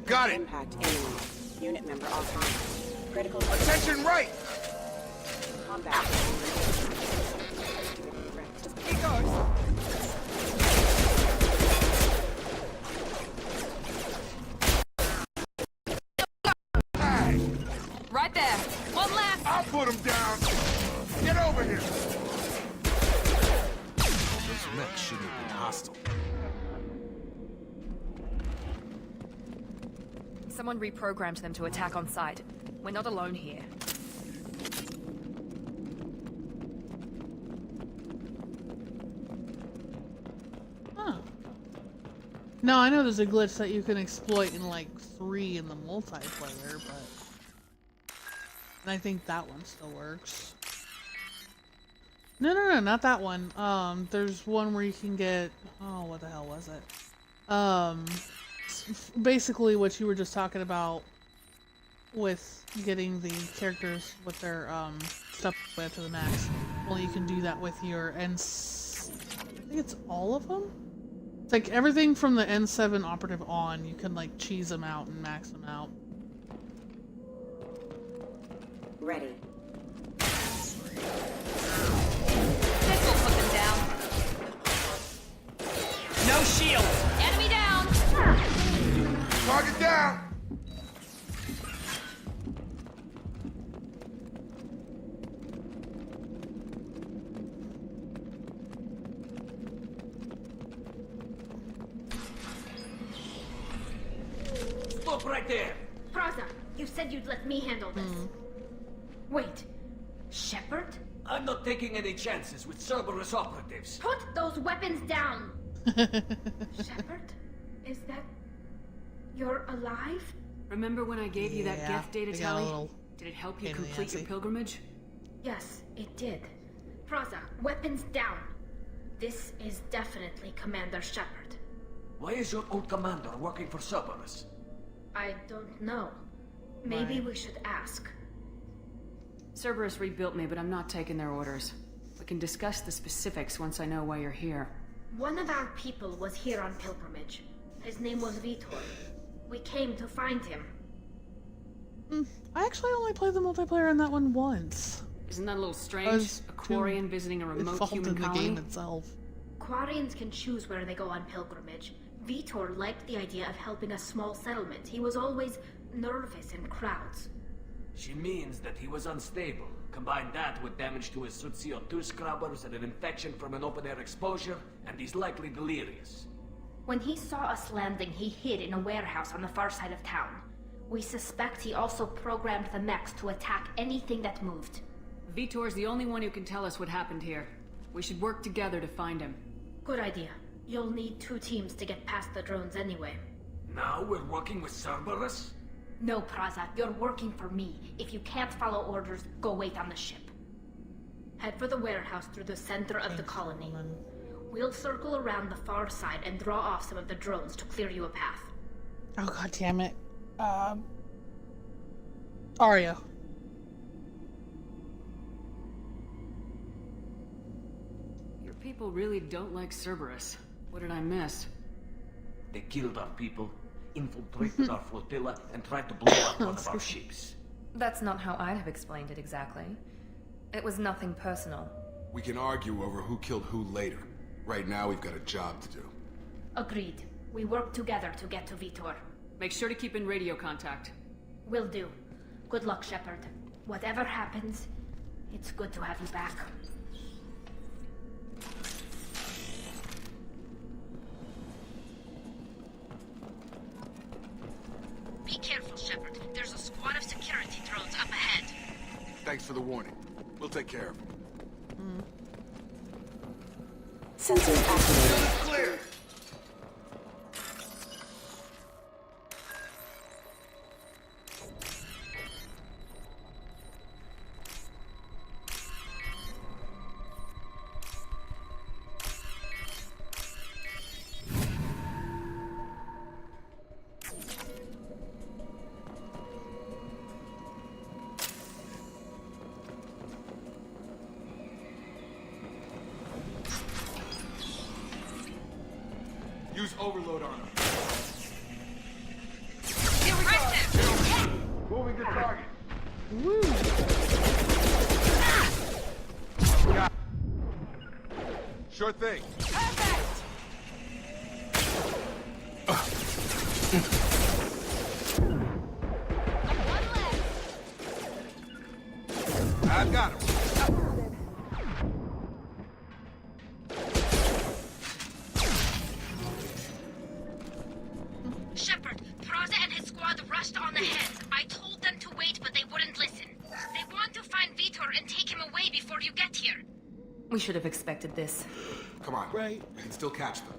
Got it! Impact imminent. Unit member offline. Critical... Attention right! Combat. He goes! Right there. One left. I'll put him down! Get over here! Those mechs shouldn't have been hostile. Someone reprogrammed them to attack on sight. We're not alone here. Huh. No, I know there's a glitch that you can exploit in like 3 in the multiplayer, but... And I think that one still works. No, not that one. There's one where you can get... Oh, what the hell was it? Basically what you were just talking about with getting the characters with their, stuff up to the max. Well, you can do that with your I think it's all of them? It's like everything from the N7 operative on, you can like cheese them out and max them out. Ready. This will put them down. No shield! Enemy down! Target down! Stop right there! Praza, you said you'd let me handle this. Wait, Shepard? I'm not taking any chances with Cerberus operatives. Put those weapons down! Shepard? Is that... You're alive? Remember when I gave you that Yeah, Geth data they got a tally? little Did it help you pain in the complete your assy. pilgrimage? Yes, it did. Praza, weapons down. This is definitely Commander Shepard. Why is your old commander working for Cerberus? I don't know. Maybe Right. we should ask. Cerberus rebuilt me, but I'm not taking their orders. We can discuss the specifics once I know why you're here. One of our people was here on pilgrimage. His name was Vitor. We came to find him. I actually only played the multiplayer on that one once. Isn't that a little I strange? was A Quarian visiting a remote involved human in the colony? game itself. Quarians can choose where they go on pilgrimage. Vitor liked the idea of helping a small settlement. He was always nervous in crowds. She means that he was unstable. Combine that with damage to his suit CO2 scrubbers and an infection from an open-air exposure, and he's likely delirious. When he saw us landing, he hid in a warehouse on the far side of town. We suspect he also programmed the mechs to attack anything that moved. Vitor's the only one who can tell us what happened here. We should work together to find him. Good idea. You'll need 2 teams to get past the drones anyway. Now we're working with Cerberus? No, Praza, you're working for me. If you can't follow orders, go wait on the ship. Head for the warehouse through the center of the colony. We'll circle around the far side and draw off some of the drones to clear you a path. Oh god damn it. Arya. Your people really don't like Cerberus. What did I miss? They killed our people, infiltrated our flotilla, and tried to blow up one of our ships. That's not how I'd have explained it exactly. It was nothing personal. We can argue over who killed who later. Right now, we've got a job to do. Agreed. We work together to get to Vitor. Make sure to keep in radio contact. Will do. Good luck, Shepard. Whatever happens, it's good to have you back. Be careful, Shepard. There's a squad of security drones up ahead. Thanks for the warning. We'll take care of them. Sensors activated. Clear! overload on them. Moving to target. Woo! Yeah. Sure thing. I've got him. Shepard, Praza and his squad rushed on ahead. I told them to wait, but they wouldn't listen. They want to find Vitor and take him away before you get here. We should have expected this. Come on. Right. We can still catch them.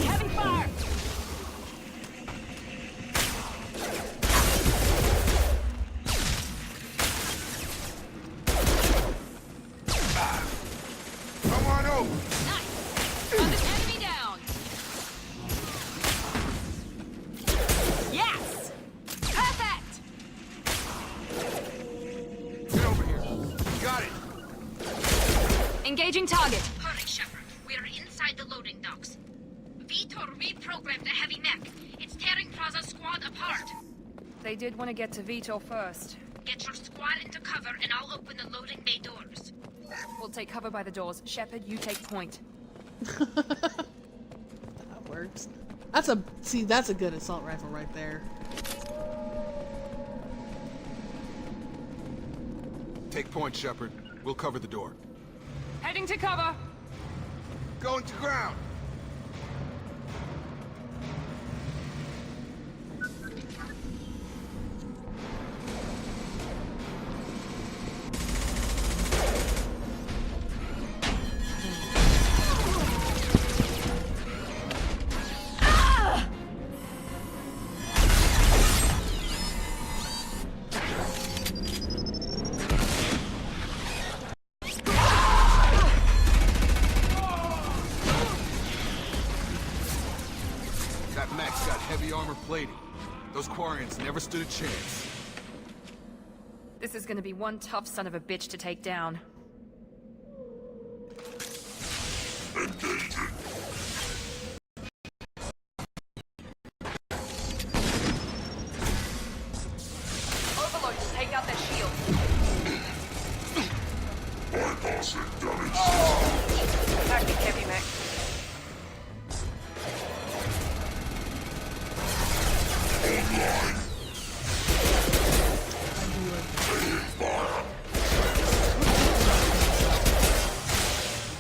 Heavy fire! Come on over. Nice! Run this enemy down! Yes! Perfect! Get over here. Got it. Engaging target. Hurry, Shepard. We're inside the loading docks. Vitor reprogrammed the heavy mech. It's tearing Praza's squad apart. They did want to get to Vitor first. Get your squad into cover and I'll open the loading bay doors. We'll take cover by the doors. Shepard, you take point. That works. That's a good assault rifle right there. Take point, Shepard. We'll cover the door. Heading to cover. Going to ground. That mech's got heavy armor plating. Those Quarians never stood a chance. This is gonna be one tough son of a bitch to take down. Overlord, take out that shield. Attacking heavy mech.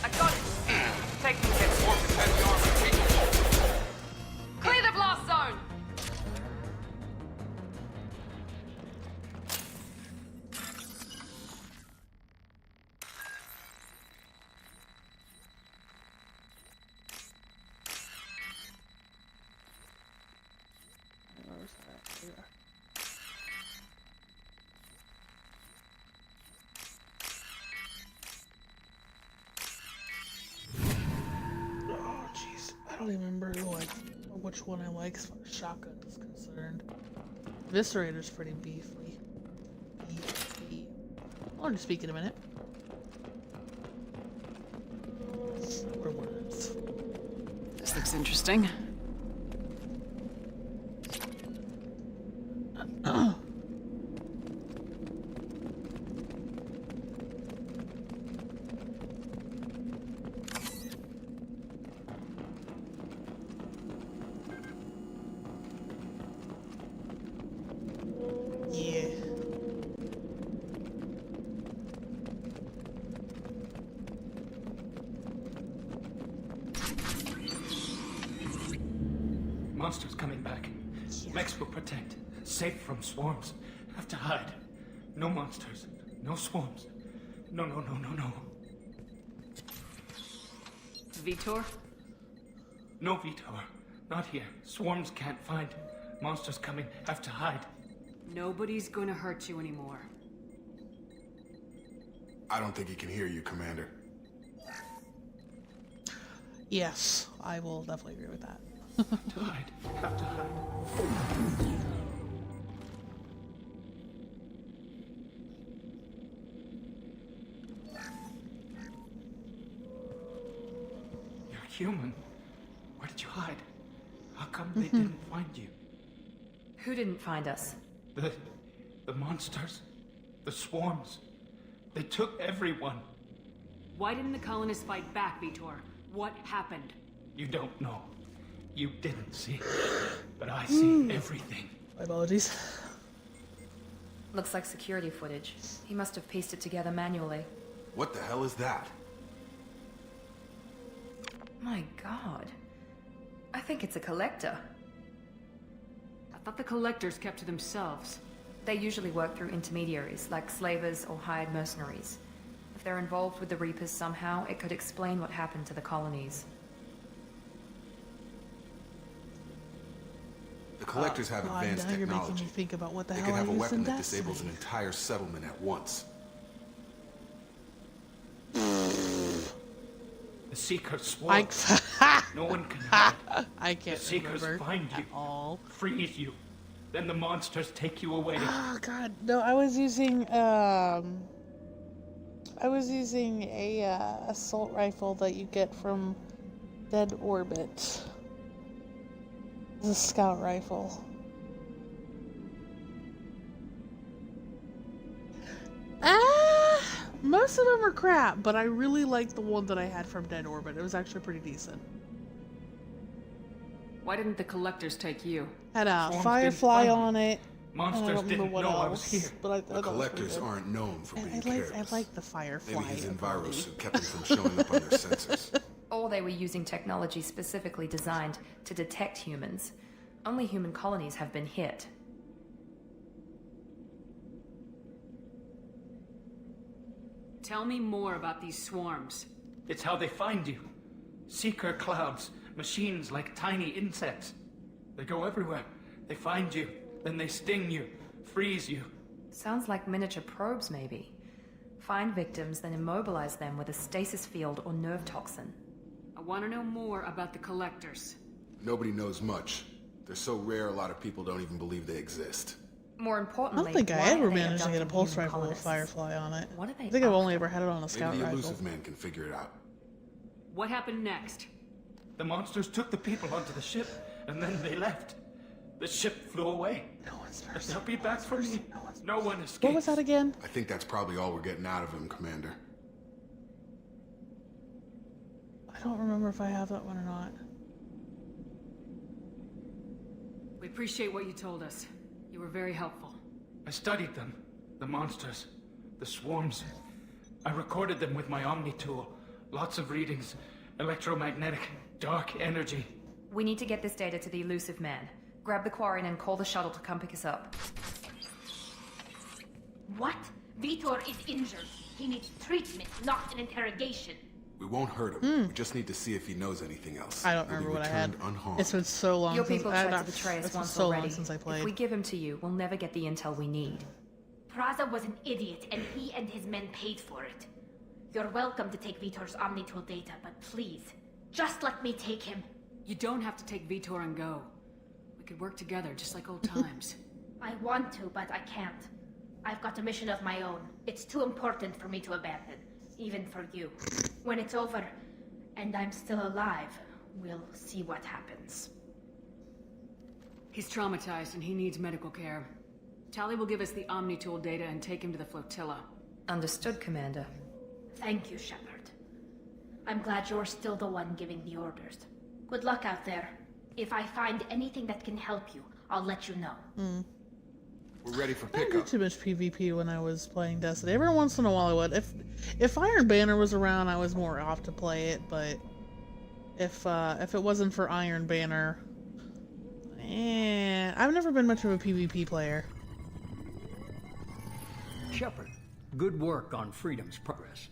I got it. Taking hits. Clear the blast zone. Oh, jeez. I don't even remember which one I like as far as shotgun is concerned. Viscerator's pretty beefy. I'll just speak in a minute. Or words. This looks interesting. Yeah. Monsters coming back. Mechs will protect. Safe from swarms. Have to hide. No monsters. No swarms. No. Vitor? No Vitor. Not here. Swarms can't find. Monsters coming. Have to hide. Nobody's gonna hurt you anymore. I don't think he can hear you, Commander. Yes, I will definitely agree with that. Have to hide. Have to hide. You're human. Where did you hide? How come they didn't find you? Who didn't find us? The monsters. The swarms. They took everyone. Why didn't the colonists fight back, Vitor? What happened? You don't know. You didn't see. But I see everything. My apologies. Looks like security footage. He must have pieced it together manually. What the hell is that? My god. I think it's a collector. I thought the collectors kept to themselves. They usually work through intermediaries, like slavers or hired mercenaries. If they're involved with the Reapers somehow, it could explain what happened to the colonies. The collectors have advanced now you're making technology. me think about what the They hell can have I a used weapon in that Destiny. disables an entire settlement at once. The Seekers swore. No one can hide. I can't The Seekers remember find you, at all. freeze you. Then the monsters take you away. Oh god, no! I was using a assault rifle that you get from Dead Orbit. It's a scout rifle. Most of them are crap, but I really like the one that I had from Dead Orbit. It was actually pretty decent. Why didn't the collectors take you? Had a Swarms firefly didn't find on me. it. Monsters and I don't didn't remember what know I else, was here. But I The thought it was pretty collectors good. aren't known for being I careless. like the firefly. Maybe his ability. envirosuit kept them from showing up on their sensors. Or they were using technology specifically designed to detect humans. Only human colonies have been hit. Tell me more about these swarms. It's how they find you. Seeker clouds, machines like tiny insects. They go everywhere. They find you, then they sting you, freeze you. Sounds like miniature probes, maybe. Find victims, then immobilize them with a stasis field or nerve toxin. I want to know more about the collectors. Nobody knows much. They're so rare, a lot of people don't even believe they exist. More I importantly, don't think I why ever are they managed to get a abducting pulse human rifle with a colonists? firefly on it. What are they I think I've only after? ever had it on a scout Maybe the rifle. elusive man can figure it out. What happened next? The monsters took the people onto the ship, and then they left. The ship flew away. No one's And mercy. they'll be back for me. No one escapes. What was that again? I think that's probably all we're getting out of him, Commander. I don't remember if I have that one or not. We appreciate what you told us. You were very helpful. I studied them. The monsters. The swarms. I recorded them with my Omni tool. Lots of readings. Electromagnetic. Dark energy. We need to get this data to the elusive man. Grab the Quarian and call the shuttle to come pick us up. What? Vitor is injured. He needs treatment, not an interrogation. We won't hurt him. We just need to see if he knows anything else. I don't He'll be remember what I had. returned unharmed. It's been so long Your since people I tried not, to betray us it's been once so already. long since I played. If we give him to you, we'll never get the intel we need. Praza was an idiot, and he and his men paid for it. You're welcome to take Vitor's Omnitool data, but please, just let me take him. You don't have to take Vitor and go. We could work together, just like old times. I want to, but I can't. I've got a mission of my own. It's too important for me to abandon, even for you. When it's over, and I'm still alive, we'll see what happens. He's traumatized and he needs medical care. Tali will give us the Omnitool data and take him to the flotilla. Understood, Commander. Thank you, Shepard. I'm glad you're still the one giving the orders. Good luck out there. If I find anything that can help you, I'll let you know. We're ready for I didn't do pickup. too much PvP when I was playing Destiny. Every once in a while I would. If Iron Banner was around, I was more off to play it, but if it wasn't for Iron Banner, I've never been much of a PvP player. Shepard, good work on Freedom's progress.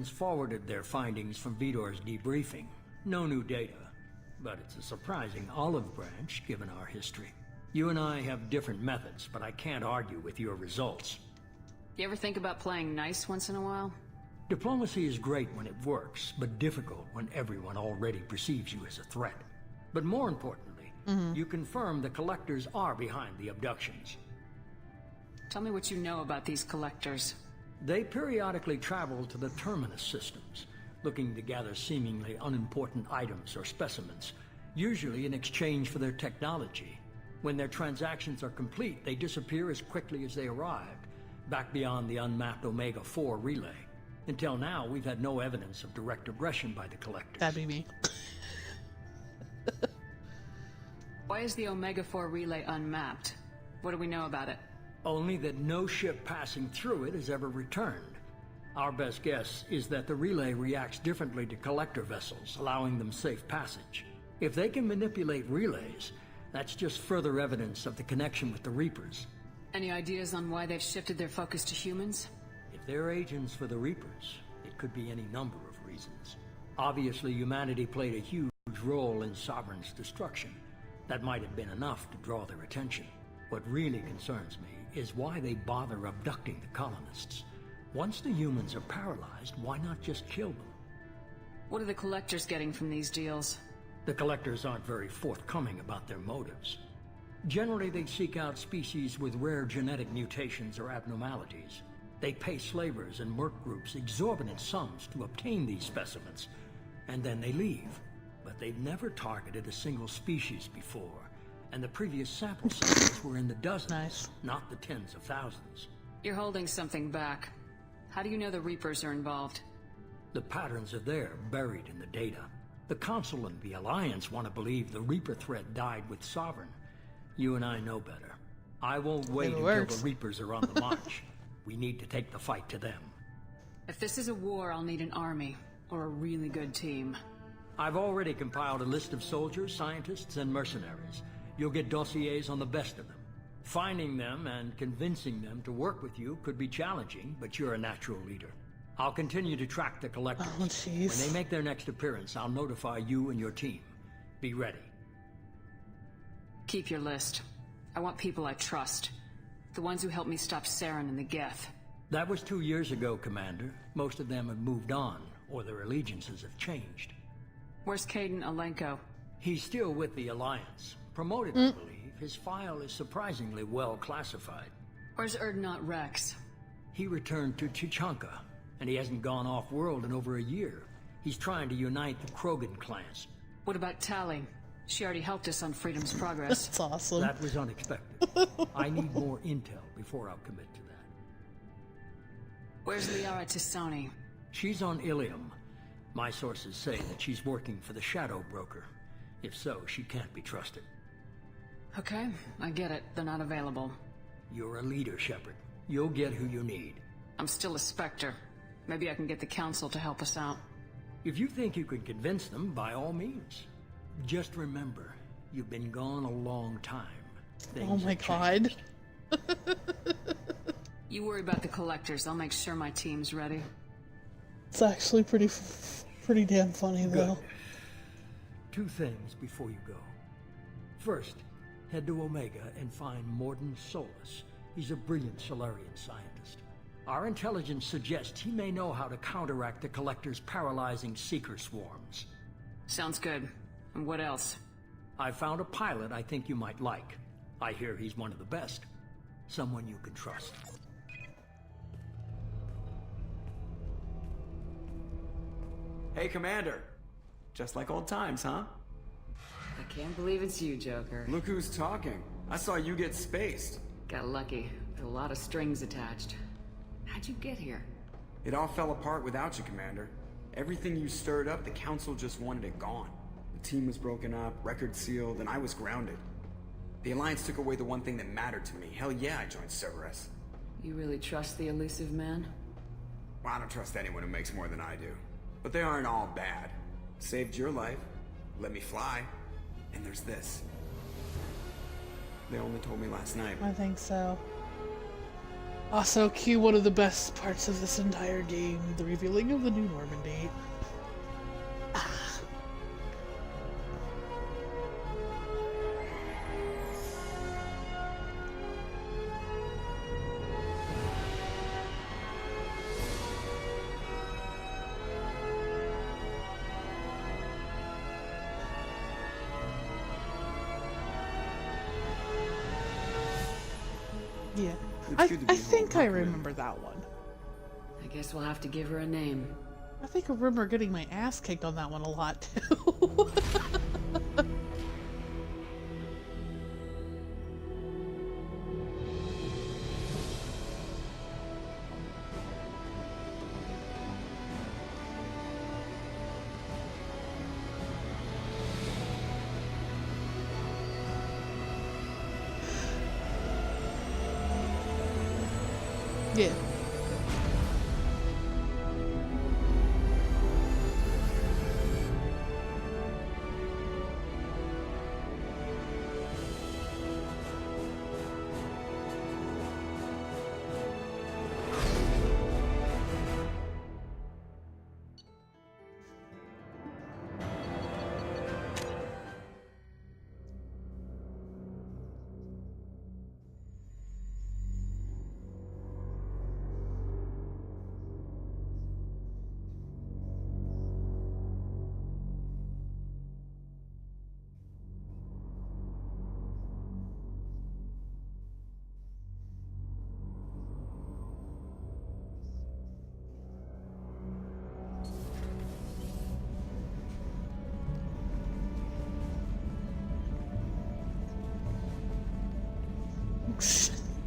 Forwarded their findings from Vitor's debriefing. No new data, but it's a surprising olive branch given our history. You and I have different methods, but I can't argue with your results. You ever think about playing nice once in a while? Diplomacy is great when it works, but difficult when everyone already perceives you as a threat. But more importantly, you confirm the collectors are behind the abductions. Tell me what you know about these collectors. They periodically travel to the terminus systems, looking to gather seemingly unimportant items or specimens, usually in exchange for their technology. When their transactions are complete, they disappear as quickly as they arrived, back beyond the unmapped Omega-4 relay. Until now, we've had no evidence of direct aggression by the collectors. That'd be me. Why is the Omega-4 relay unmapped? What do we know about it? Only that no ship passing through it has ever returned. Our best guess is that the relay reacts differently to collector vessels, allowing them safe passage. If they can manipulate relays, that's just further evidence of the connection with the Reapers. Any ideas on why they've shifted their focus to humans? If they're agents for the Reapers, it could be any number of reasons. Obviously, humanity played a huge role in Sovereign's destruction. That might have been enough to draw their attention. What really concerns me is why they bother abducting the colonists. Once the humans are paralyzed, why not just kill them? What are the collectors getting from these deals? The collectors aren't very forthcoming about their motives. Generally, they seek out species with rare genetic mutations or abnormalities. They pay slavers and merc groups exorbitant sums to obtain these specimens, and then they leave. But they've never targeted a single species before, and the previous sample sizes were in the dozens, not the tens of thousands. You're holding something back. How do you know the Reapers are involved? The patterns are there, buried in the data. The Council and the Alliance want to believe the Reaper threat died with Sovereign. You and I know better. I won't wait until the Reapers are on the march. We need to take the fight to them. If this is a war, I'll need an army, or a really good team. I've already compiled a list of soldiers, scientists, and mercenaries. You'll get dossiers on the best of them. Finding them and convincing them to work with you could be challenging, but you're a natural leader. I'll continue to track the collectors. Oh, jeez. When they make their next appearance, I'll notify you and your team. Be ready. Keep your list. I want people I trust. The ones who helped me stop Saren and the Geth. That was 2 years ago, Commander. Most of them have moved on, or their allegiances have changed. Where's Caden Alenko? He's still with the Alliance. Promoted, I believe. His file is surprisingly well classified. Where's Erdnot Rex? He returned to Chichanka, and he hasn't gone off-world in over a year. He's trying to unite the Krogan clans. What about Tali? She already helped us on Freedom's Progress. That's awesome. That was unexpected. I need more intel before I'll commit to that. Where's Liara Tisoni? She's on Ilium. My sources say that she's working for the Shadow Broker. If so, she can't be trusted. Okay, I get it. They're not available. You're a leader, Shepard. You'll get who you need. I'm still a Spectre. Maybe I can get the Council to help us out. If you think you can convince them, by all means. Just remember, you've been gone a long time. Oh my god. You worry about the collectors. I'll make sure my team's ready. It's actually pretty damn funny, though. Good. 2 things before you go. First, head to Omega and find Morden Solus. He's a brilliant Solarian scientist. Our intelligence suggests he may know how to counteract the Collector's paralyzing Seeker swarms. Sounds good. And what else? I found a pilot I think you might like. I hear he's one of the best. Someone you can trust. Hey, Commander. Just like old times, huh? I can't believe it's you, Joker. Look who's talking. I saw you get spaced. Got lucky. With a lot of strings attached. How'd you get here? It all fell apart without you, Commander. Everything you stirred up, the Council just wanted it gone. The team was broken up, record sealed, and I was grounded. The Alliance took away the one thing that mattered to me. Hell yeah, I joined Cerberus. You really trust the elusive man? Well, I don't trust anyone who makes more than I do. But they aren't all bad. Saved your life, let me fly, and there's this. They only told me last night. I think so. Also, cue one of the best parts of this entire game, the revealing of the new Normandy. Yeah. It's good to be I think home, I not really. remember that one. I guess we'll have to give her a name. I think I remember getting my ass kicked on that one a lot too. Yeah.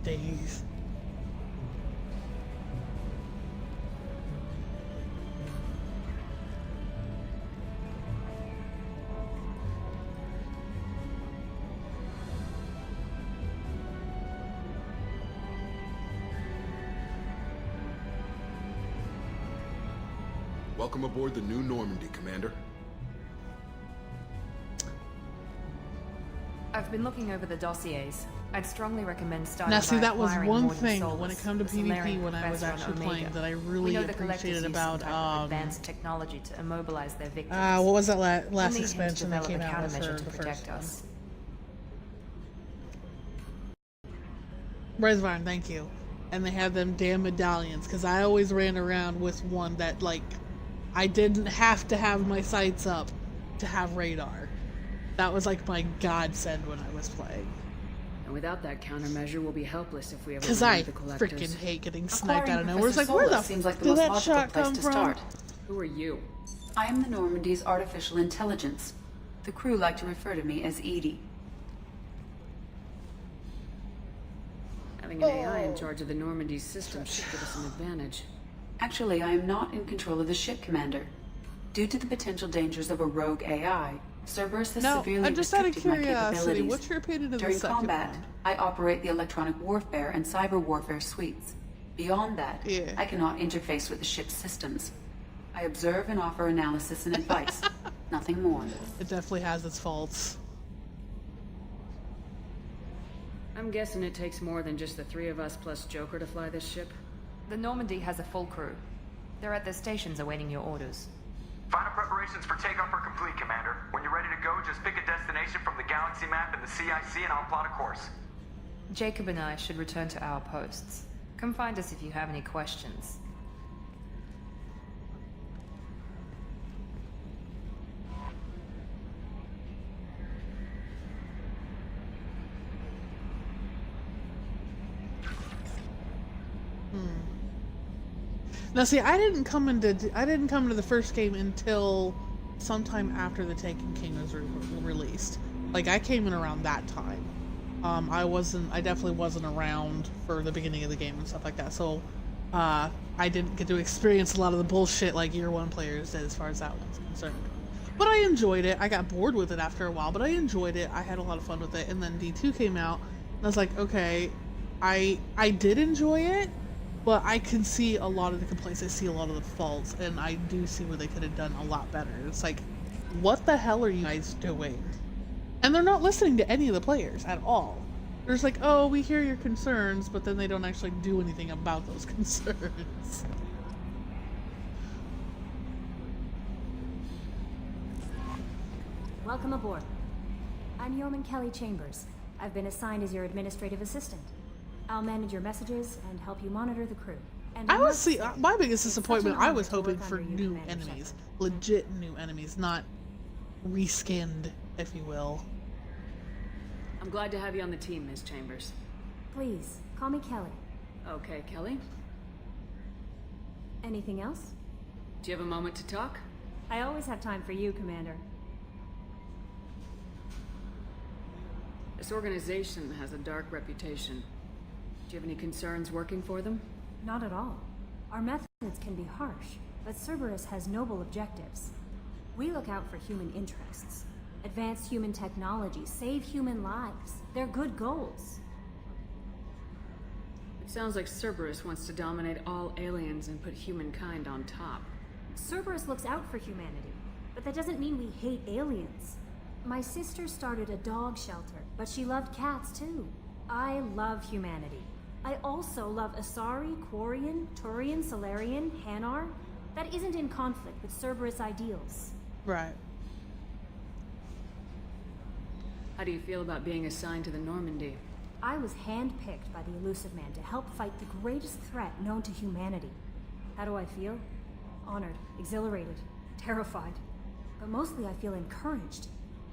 Days. Welcome aboard the new Normandy, Commander. I've been looking over the dossiers. I'd strongly recommend starting Now, see, by that was acquiring one Morden thing Solus, when it come to the Solarian PvP when I was professor on actually Omega. playing that I We really know the collectors appreciated use about some type of advanced technology to immobilize their victims. what was that last We'll need him to expansion that develop came a out with countermeasure her to the protect first one? us. Resvarn, thank you. And they had them damn medallions, because I always ran around with one that, like, I didn't have to have my sights up to have radar. That was like my godsend when I was playing. And without that countermeasure, we'll be helpless if we ever Because run I into the collectors. freaking hate getting sniped out of Acquiring nowhere. It's like, Professor where the Solus seems like the did most that logical shot place come to from? start. Who are you? I am the Normandy's artificial intelligence. The crew like to refer to me as Edie. Having an AI in charge of the Normandy system should give us an advantage. Actually, I am not in control of the ship, Commander. Due to the potential dangers of a rogue AI, Cerberus has No, severely just out of restricted my curiosity, capabilities. what's your opinion of the During second combat, one? I operate the electronic warfare and cyber warfare suites. Beyond that, Yeah. I cannot interface with the ship's systems. I observe and offer analysis and advice. Nothing more. It definitely has its faults. I'm guessing it takes more than just the three of us plus Joker to fly this ship. The Normandy has a full crew. They're at their stations awaiting your orders. Final preparations for takeoff are complete, Commander. When you're ready to go, just pick a destination from the galaxy map in the CIC and I'll plot a course. Jacob and I should return to our posts. Come find us if you have any questions. Now, see, I didn't come into the first game until sometime after the Taken King was released. Like, I came in around that time. I definitely wasn't around for the beginning of the game and stuff like that. So, I didn't get to experience a lot of the bullshit like Year 1 players did as far as that was concerned. But I enjoyed it. I got bored with it after a while, but I enjoyed it. I had a lot of fun with it. And then D2 came out, and I was like, okay, I did enjoy it, but I can see a lot of the complaints. I see a lot of the faults, and I do see where they could have done a lot better. It's like, what the hell are you guys doing? And they're not listening to any of the players at all. They're just like, oh, we hear your concerns, but then they don't actually do anything about those concerns. Welcome aboard. I'm Yeoman Kelly Chambers. I've been assigned as your administrative assistant. I'll manage your messages and help you monitor the crew. And I was must see say, my biggest it's disappointment. such an I honor was to hoping work for under you, new Commander enemies, Shepard. legit new enemies, not reskinned, if you will. I'm glad to have you on the team, Ms. Chambers. Please, call me Kelly. Okay, Kelly. Anything else? Do you have a moment to talk? I always have time for you, Commander. This organization has a dark reputation. Do you have any concerns working for them? Not at all. Our methods can be harsh, but Cerberus has noble objectives. We look out for human interests. Advance human technology, save human lives. They're good goals. It sounds like Cerberus wants to dominate all aliens and put humankind on top. Cerberus looks out for humanity, but that doesn't mean we hate aliens. My sister started a dog shelter, but she loved cats too. I love humanity. I also love Asari, Quarian, Turian, Solarian, Hanar. That isn't in conflict with Cerberus ideals. Right. How do you feel about being assigned to the Normandy? I was handpicked by the Elusive Man to help fight the greatest threat known to humanity. How do I feel? Honored, exhilarated, terrified. But mostly I feel encouraged.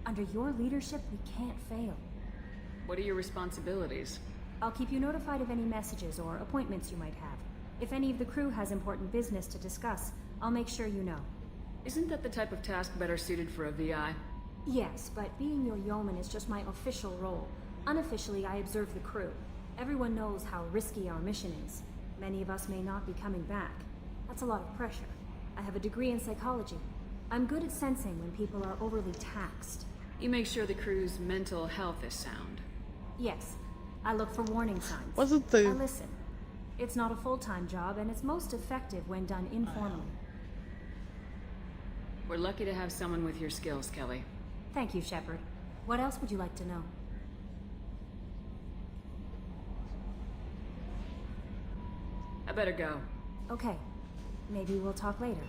Under your leadership, we can't fail. What are your responsibilities? I'll keep you notified of any messages or appointments you might have. If any of the crew has important business to discuss, I'll make sure you know. Isn't that the type of task better suited for a VI? Yes, but being your yeoman is just my official role. Unofficially, I observe the crew. Everyone knows how risky our mission is. Many of us may not be coming back. That's a lot of pressure. I have a degree in psychology. I'm good at sensing when people are overly taxed. You make sure the crew's mental health is sound. Yes, I look for warning signs. Wasn't the... I listen. It's not a full-time job, and it's most effective when done informally. We're lucky to have someone with your skills, Kelly. Thank you, Shepard. What else would you like to know? I better go. Okay. Maybe we'll talk later.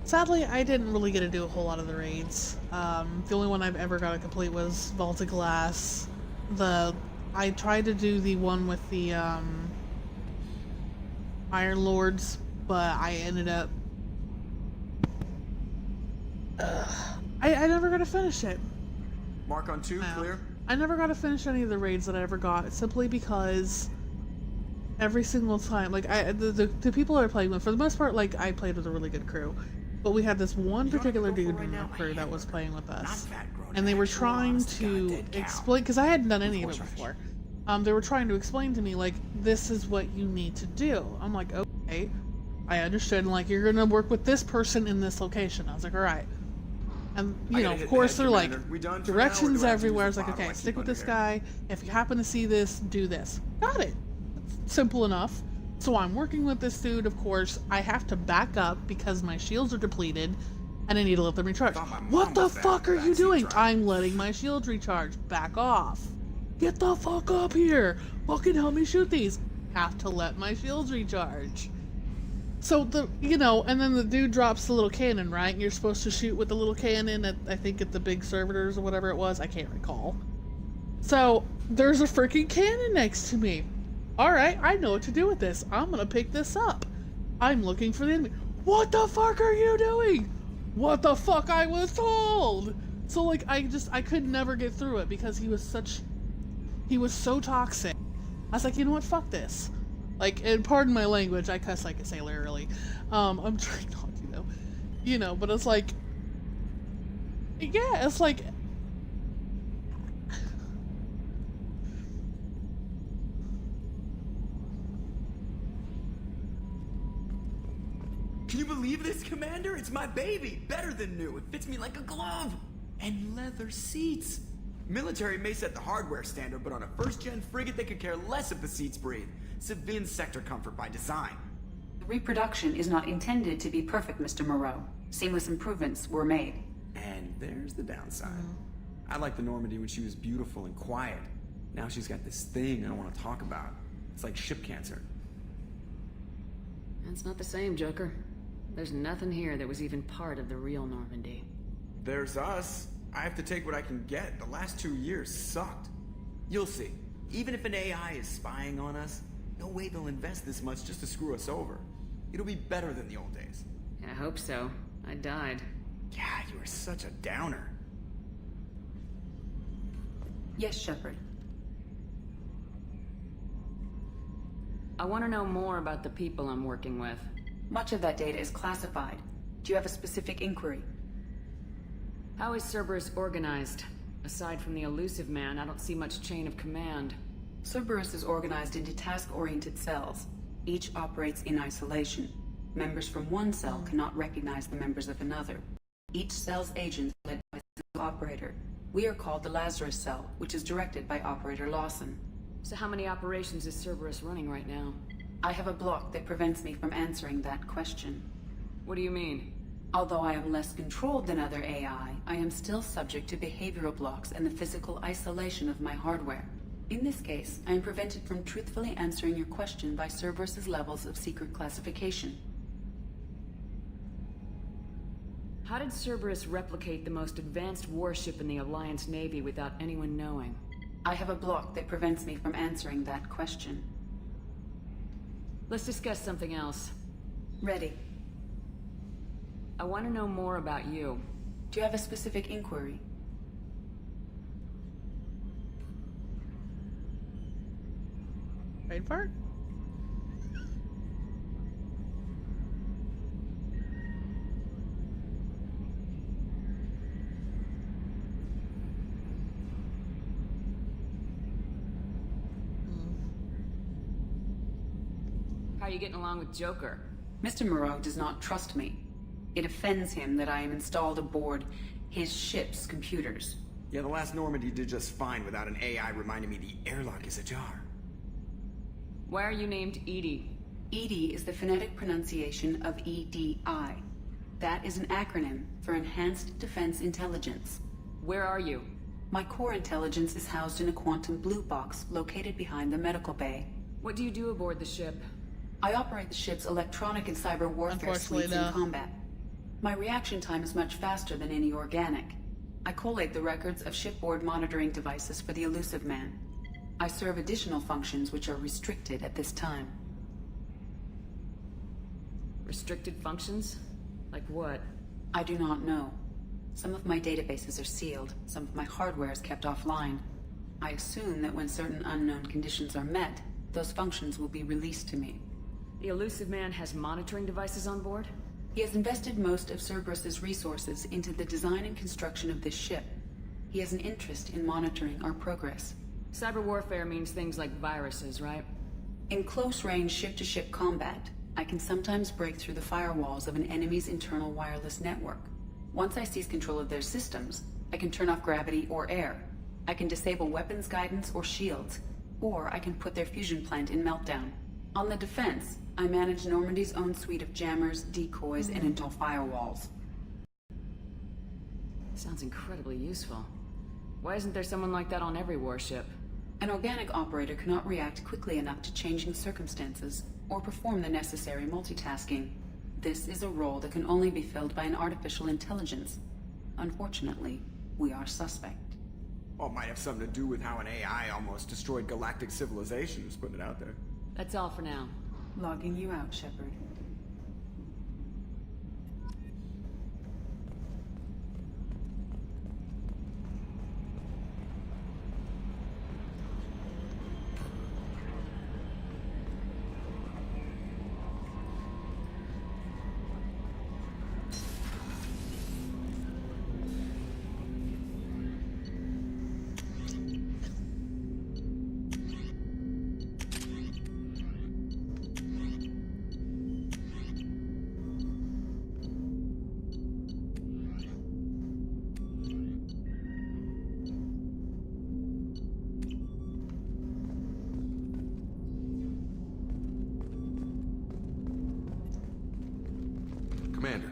Sadly, I didn't really get to do a whole lot of the raids. The only one I've ever got to complete was Vault of Glass. I tried to do the one with the Iron Lords, but I ended up... I never got to finish it. Mark on 2, clear? I never got to finish any of the raids that I ever got, simply because every single time, like, the people I played with, for the most part, like, I played with a really good crew. But we had this one particular dude in the crew that was playing with us, and they were trying to explain, because I hadn't done any of it before. They were trying to explain to me, like, this is what you need to do. I'm like, okay, I understood, and like, you're gonna work with this person in this location. I was like, alright. And, you know, of course, they're like, directions everywhere. I was like, okay, stick with this guy. If you happen to see this, do this. Got it. Simple enough. So I'm working with this dude, of course. I have to back up because my shields are depleted, and I need to let them recharge. What the fuck are you doing? I'm letting my shields recharge. Back off. Get the fuck up here. Fucking help me shoot these. Have to let my shields recharge. So you know, and then the dude drops the little cannon, right? And you're supposed to shoot with the little cannon at, I think, at the big servitors or whatever it was. I can't recall. So there's a freaking cannon next to me. Alright, I know what to do with this. I'm gonna pick this up. I'm looking for the enemy. What the fuck are you doing? What the fuck I was told? So like, I could never get through it because he was so toxic. I was like, you know what, fuck this. Like, and pardon my language, I cuss like a sailor early. I'm trying not to, though. You know, but it's like, yeah, it's like, Can you believe this, Commander? It's my baby! Better than new. It fits me like a glove! And leather seats! Military may set the hardware standard, but on a first-gen frigate they could care less if the seats breathe. Civilian sector comfort by design. The reproduction is not intended to be perfect, Mr. Moreau. Seamless improvements were made. And there's the downside. I liked the Normandy when she was beautiful and quiet. Now she's got this thing I don't want to talk about. It's like ship cancer. That's not the same, Joker. There's nothing here that was even part of the real Normandy. There's us. I have to take what I can get. The last 2 years sucked. You'll see. Even if an AI is spying on us, no way they'll invest this much just to screw us over. It'll be better than the old days. I hope so. I died. God, you are such a downer. Yes, Shepard. I want to know more about the people I'm working with. Much of that data is classified. Do you have a specific inquiry? How is Cerberus organized? Aside from the elusive man, I don't see much chain of command. Cerberus is organized into task-oriented cells. Each operates in isolation. Members from one cell cannot recognize the members of another. Each cell's agents are led by a single operator. We are called the Lazarus Cell, which is directed by Operator Lawson. So how many operations is Cerberus running right now? I have a block that prevents me from answering that question. What do you mean? Although I am less controlled than other AI, I am still subject to behavioral blocks and the physical isolation of my hardware. In this case, I am prevented from truthfully answering your question by Cerberus's levels of secret classification. How did Cerberus replicate the most advanced warship in the Alliance Navy without anyone knowing? I have a block that prevents me from answering that question. Let's discuss something else. Ready. I want to know more about you. Do you have a specific inquiry? Wait for it? How are you getting along with Joker? Mr. Moreau does not trust me. It offends him that I am installed aboard his ship's computers. Yeah, the last Normandy did just fine without an AI reminding me the airlock is ajar. Why are you named Edie? EDI is the phonetic pronunciation of EDI. That is an acronym for Enhanced Defense Intelligence. Where are you? My core intelligence is housed in a quantum blue box located behind the medical bay. What do you do aboard the ship? I operate the ship's electronic and cyber warfare suites in combat. My reaction time is much faster than any organic. I collate the records of shipboard monitoring devices for the elusive man. I serve additional functions which are restricted at this time. Restricted functions? Like what? I do not know. Some of my databases are sealed, some of my hardware is kept offline. I assume that when certain unknown conditions are met, those functions will be released to me. The elusive man has monitoring devices on board? He has invested most of Cerberus's resources into the design and construction of this ship. He has an interest in monitoring our progress. Cyber warfare means things like viruses, right? In close-range ship-to-ship combat, I can sometimes break through the firewalls of an enemy's internal wireless network. Once I seize control of their systems, I can turn off gravity or air. I can disable weapons guidance or shields, or I can put their fusion plant in meltdown. On the defense, I manage Normandy's own suite of jammers, decoys, and internal firewalls. Sounds incredibly useful. Why isn't there someone like that on every warship? An organic operator cannot react quickly enough to changing circumstances or perform the necessary multitasking. This is a role that can only be filled by an artificial intelligence. Unfortunately, we are suspect. Well, it might have something to do with how an AI almost destroyed galactic civilization, just putting it out there. That's all for now. Logging you out, Shepard. Commander,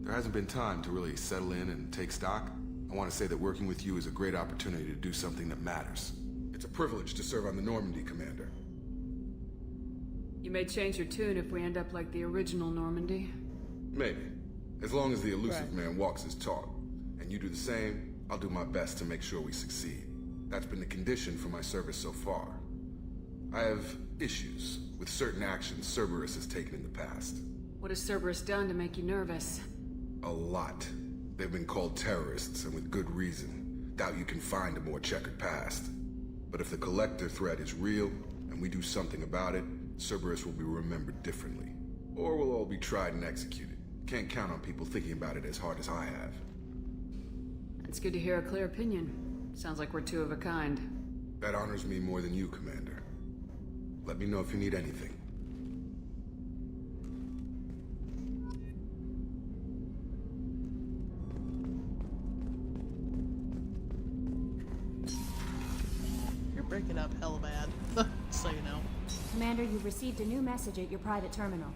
there hasn't been time to really settle in and take stock. I want to say that working with you is a great opportunity to do something that matters. It's a privilege to serve on the Normandy, Commander. You may change your tune if we end up like the original Normandy. Maybe. As long as the elusive man walks his talk. And you do the same, I'll do my best to make sure we succeed. That's been the condition for my service so far. I have issues with certain actions Cerberus has taken in the past. What has Cerberus done to make you nervous? A lot. They've been called terrorists, and with good reason. Doubt you can find a more checkered past. But if the Collector threat is real, and we do something about it, Cerberus will be remembered differently. Or we'll all be tried and executed. Can't count on people thinking about it as hard as I have. It's good to hear a clear opinion. Sounds like we're two of a kind. That honors me more than you, Commander. Let me know if you need anything. You're breaking up hella bad, so you know. Commander, you've received a new message at your private terminal.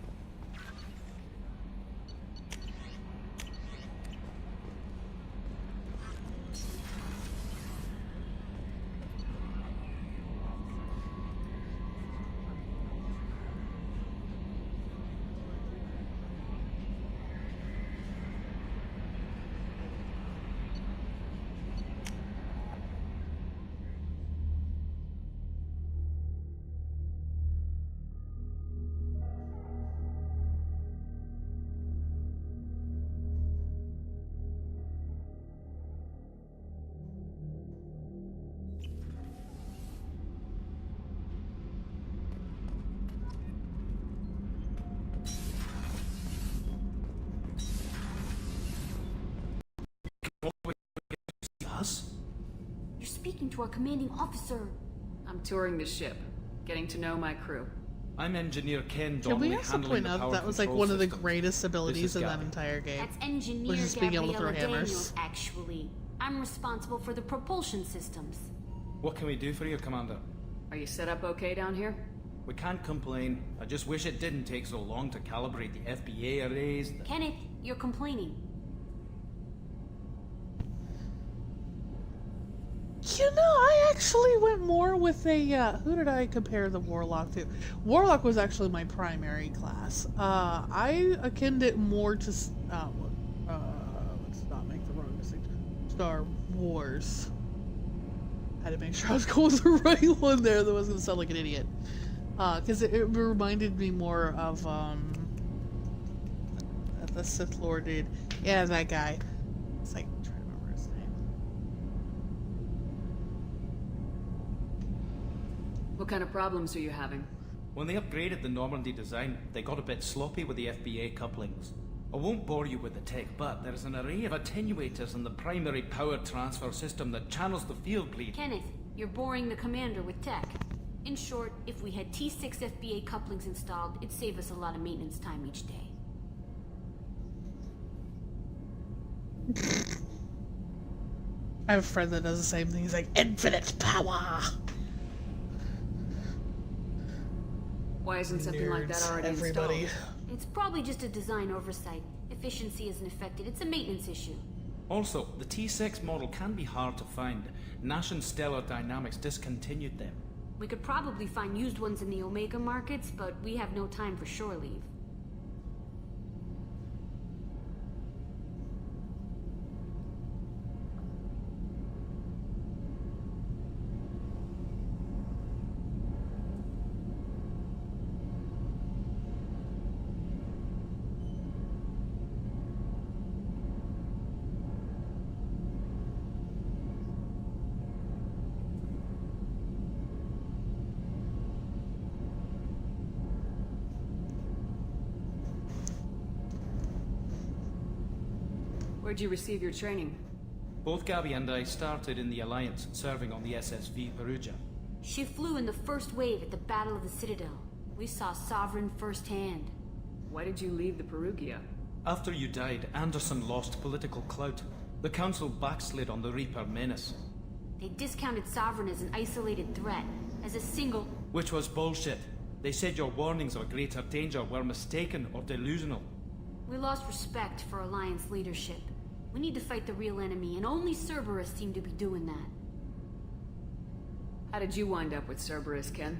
You're speaking to our commanding officer. I'm touring the ship, getting to know my crew. I'm Engineer Ken Can Donnelly, we also handling point the out power that was like control one of the systems. greatest This abilities is in that Gavin. entire game? That's Engineer was just being able to Gabriella throw hammers. Daniels, actually. I'm responsible for the propulsion systems. What can we do for you, Commander? Are you set up okay down here? We can't complain. I just wish it didn't take so long to calibrate the FBA arrays. Kenneth, you're complaining. You know, I actually went more with a, who did I compare the Warlock to? Warlock was actually my primary class. I akined it more to, let's not make the wrong mistake. Star Wars. Had to make sure I was going with the right one there, that wasn't gonna sound like an idiot. Because it reminded me more of, the Sith Lord dude. Yeah, that guy. It's like, I'm trying to remember his name. What kind of problems are you having? When they upgraded the Normandy design, they got a bit sloppy with the FBA couplings. I won't bore you with the tech, but there is an array of attenuators in the primary power transfer system that channels the field bleed. Kenneth, you're boring the commander with tech. In short, if we had T6 FBA couplings installed, it'd save us a lot of maintenance time each day. I have a friend that does the same thing. He's like, infinite power! Why isn't something like that already everybody. installed? It's probably just a design oversight. Efficiency isn't affected. It's a maintenance issue. Also, the T6 model can be hard to find. Nash and Stellar Dynamics discontinued them. We could probably find used ones in the Omega markets, but we have no time for shore leave. Where'd you receive your training? Both Gabby and I started in the Alliance, serving on the SSV Perugia. She flew in the first wave at the Battle of the Citadel. We saw Sovereign firsthand. Why did you leave the Perugia? After you died, Anderson lost political clout. The Council backslid on the Reaper menace. They discounted Sovereign as an isolated threat, as a single... Which was bullshit. They said your warnings of greater danger were mistaken or delusional. We lost respect for Alliance leadership. We need to fight the real enemy, and only Cerberus seemed to be doing that. How did you wind up with Cerberus, Ken?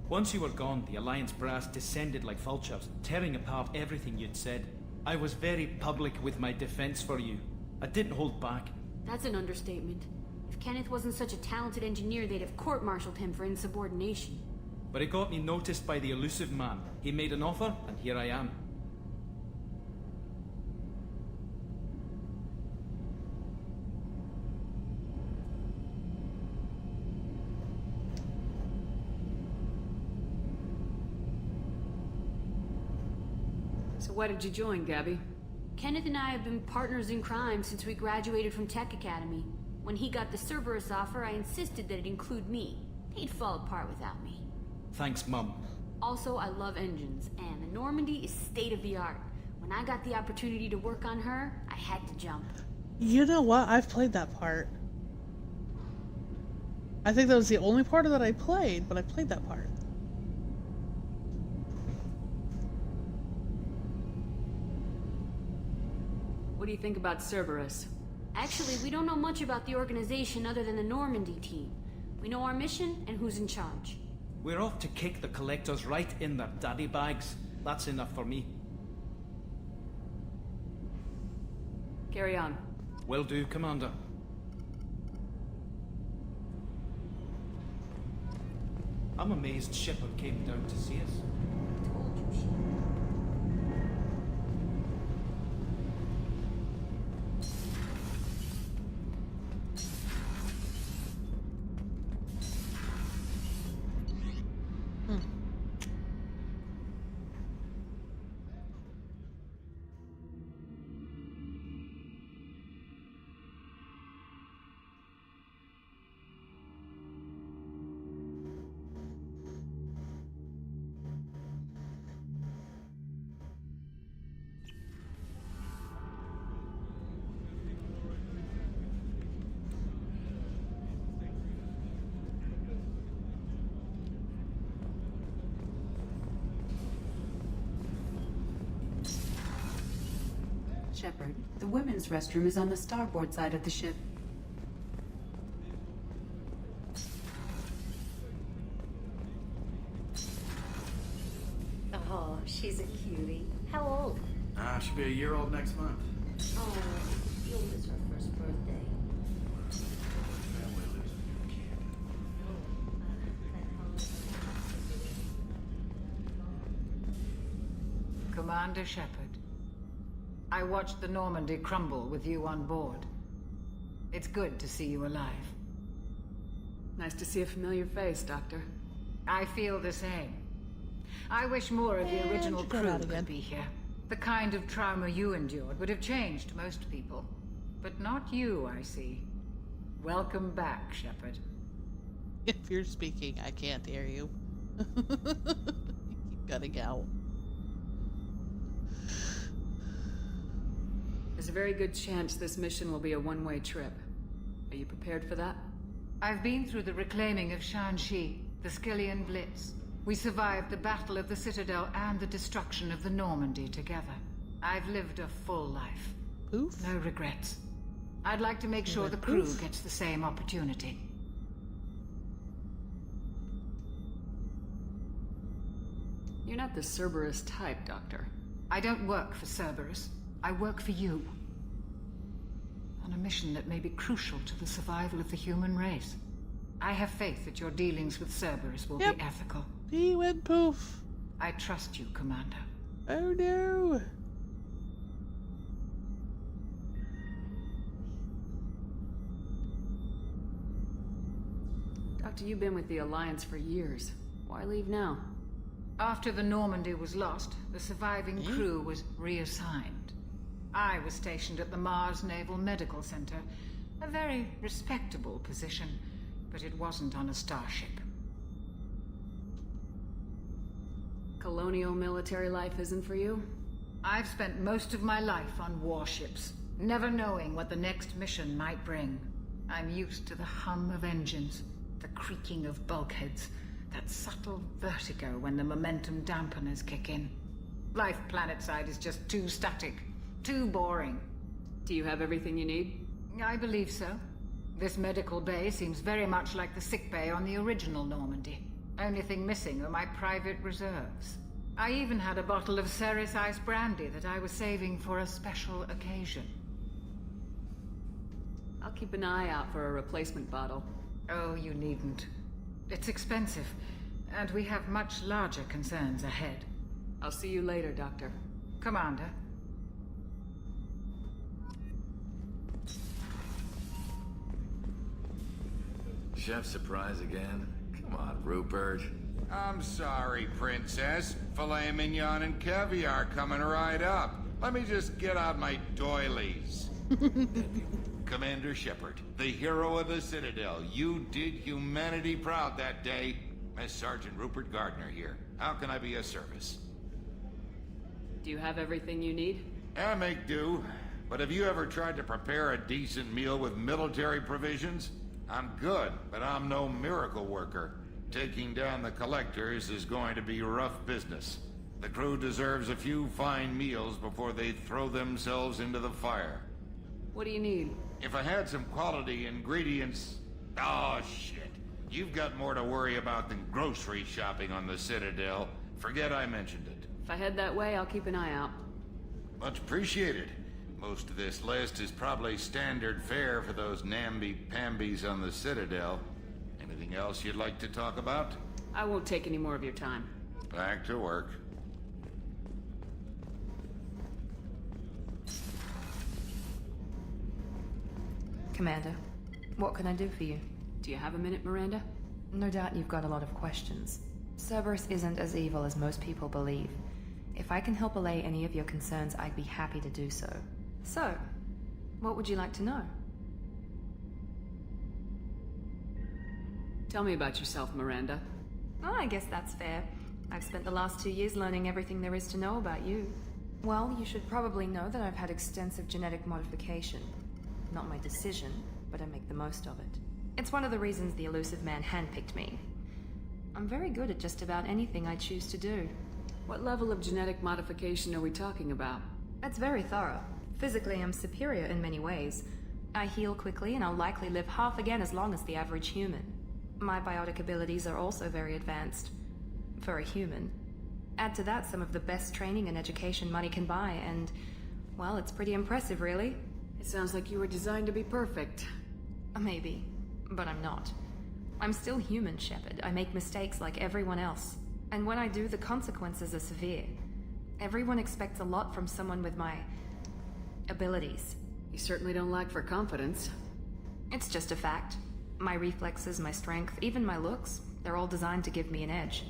Once you were gone, the Alliance brass descended like vultures, tearing apart everything you'd said. I was very public with my defense for you. I didn't hold back. That's an understatement. If Kenneth wasn't such a talented engineer, they'd have court-martialed him for insubordination. But it got me noticed by the elusive man. He made an offer, and here I am. So why did you join, Gabby? Kenneth and I have been partners in crime since we graduated from Tech Academy. When he got the Cerberus offer, I insisted that it include me. He'd fall apart without me. Thanks, Mum. Also, I love engines, and the Normandy is state-of-the-art. When I got the opportunity to work on her, I had to jump. You know what? I've played that part. I think that was the only part that I played, but I played that part. What do you think about Cerberus? Actually, we don't know much about the organization other than the Normandy team. We know our mission and who's in charge. We're off to kick the collectors right in their daddy bags. That's enough for me. Carry on. Will do, Commander. I'm amazed Shepard came down to see us. Shepard, the women's restroom is on the starboard side of the ship. Oh, she's a cutie. How old? She'll be a year old next month. Oh, you'll miss her first birthday. Commander Shepard, I watched the Normandy crumble with you on board. It's good to see you alive. Nice to see a familiar face, Doctor. I feel the same. I wish more of the original crew could be here. The kind of trauma you endured would have changed most people. But not you, I see. Welcome back, Shepard. If you're speaking, I can't hear you. You keep cutting out. There's a very good chance this mission will be a one-way trip. Are you prepared for that? I've been through the reclaiming of Shanxi, the Skillian Blitz. We survived the Battle of the Citadel and the destruction of the Normandy together. I've lived a full life. Poof. No regrets. I'd like to make sure the crew gets the same opportunity. You're not the Cerberus type, Doctor. I don't work for Cerberus. I work for you. On a mission that may be crucial to the survival of the human race. I have faith that your dealings with Cerberus will be ethical. He went poof. I trust you, Commander. Oh no. Doctor, you've been with the Alliance for years. Why leave now? After the Normandy was lost, the surviving crew was reassigned. I was stationed at the Mars Naval Medical Center. A very respectable position, but it wasn't on a starship. Colonial military life isn't for you? I've spent most of my life on warships, never knowing what the next mission might bring. I'm used to the hum of engines, the creaking of bulkheads, that subtle vertigo when the momentum dampeners kick in. Life planetside is just too static, too boring. Do you have everything you need? I believe so. This medical bay seems very much like the sick bay on the original Normandy. Only thing missing are my private reserves. I even had a bottle of Ceres Ice brandy that I was saving for a special occasion. I'll keep an eye out for a replacement bottle. Oh, you needn't. It's expensive, and we have much larger concerns ahead. I'll see you later, Doctor. Commander. Chef surprise again? Come on, Rupert. I'm sorry, Princess. Filet mignon and caviar coming right up. Let me just get out my doilies. Commander Shepard, the hero of the Citadel. You did humanity proud that day. Miss Sergeant Rupert Gardner here. How can I be of service? Do you have everything you need? I make do. But have you ever tried to prepare a decent meal with military provisions? I'm good, but I'm no miracle worker. Taking down the collectors is going to be rough business. The crew deserves a few fine meals before they throw themselves into the fire. What do you need? If I had some quality ingredients... Oh, shit. You've got more to worry about than grocery shopping on the Citadel. Forget I mentioned it. If I head that way, I'll keep an eye out. Much appreciated. Most of this list is probably standard fare for those namby-pambies on the Citadel. Anything else you'd like to talk about? I won't take any more of your time. Back to work. Commander, what can I do for you? Do you have a minute, Miranda? No doubt you've got a lot of questions. Cerberus isn't as evil as most people believe. If I can help allay any of your concerns, I'd be happy to do so. So, what would you like to know? Tell me about yourself, Miranda. Oh, I guess that's fair. I've spent the last 2 years learning everything there is to know about you. Well, you should probably know that I've had extensive genetic modification. Not my decision, but I make the most of it. It's one of the reasons the elusive man handpicked me. I'm very good at just about anything I choose to do. What level of genetic modification are we talking about? That's very thorough. Physically, I'm superior in many ways. I heal quickly, and I'll likely live half again as long as the average human. My biotic abilities are also very advanced. For a human. Add to that some of the best training and education money can buy, and... well, it's pretty impressive, really. It sounds like you were designed to be perfect. Maybe, but I'm not. I'm still human, Shepard. I make mistakes like everyone else. And when I do, the consequences are severe. Everyone expects a lot from someone with my... abilities. You certainly don't lack for confidence. It's just a fact. My reflexes, my strength, even my looks, they're all designed to give me an edge.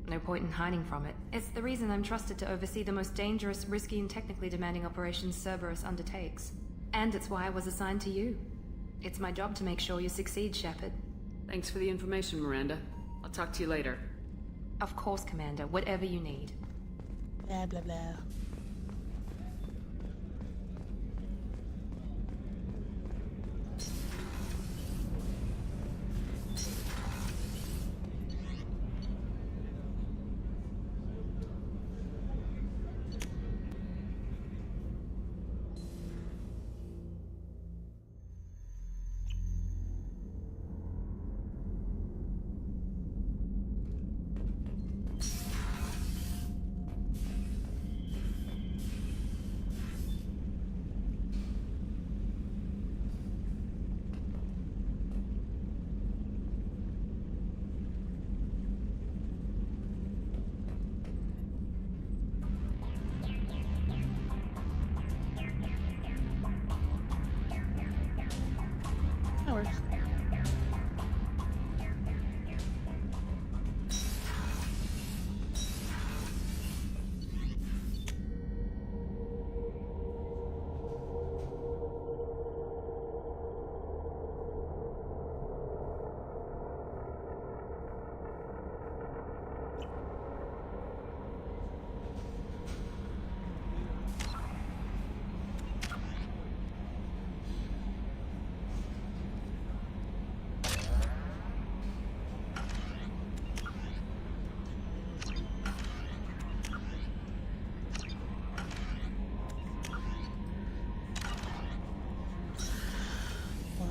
No point in hiding from it. It's the reason I'm trusted to oversee the most dangerous, risky, and technically demanding operations Cerberus undertakes. And it's why I was assigned to you. It's my job to make sure you succeed, Shepard. Thanks for the information, Miranda. I'll talk to you later. Of course, Commander. Whatever you need. Blah, blah, blah. That works.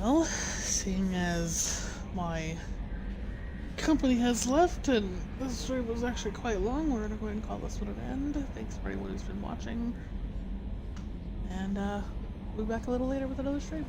Well, seeing as my company has left and this stream was actually quite long, we're gonna go ahead and call this one an end. Thanks for anyone who's been watching. And we'll be back a little later with another stream.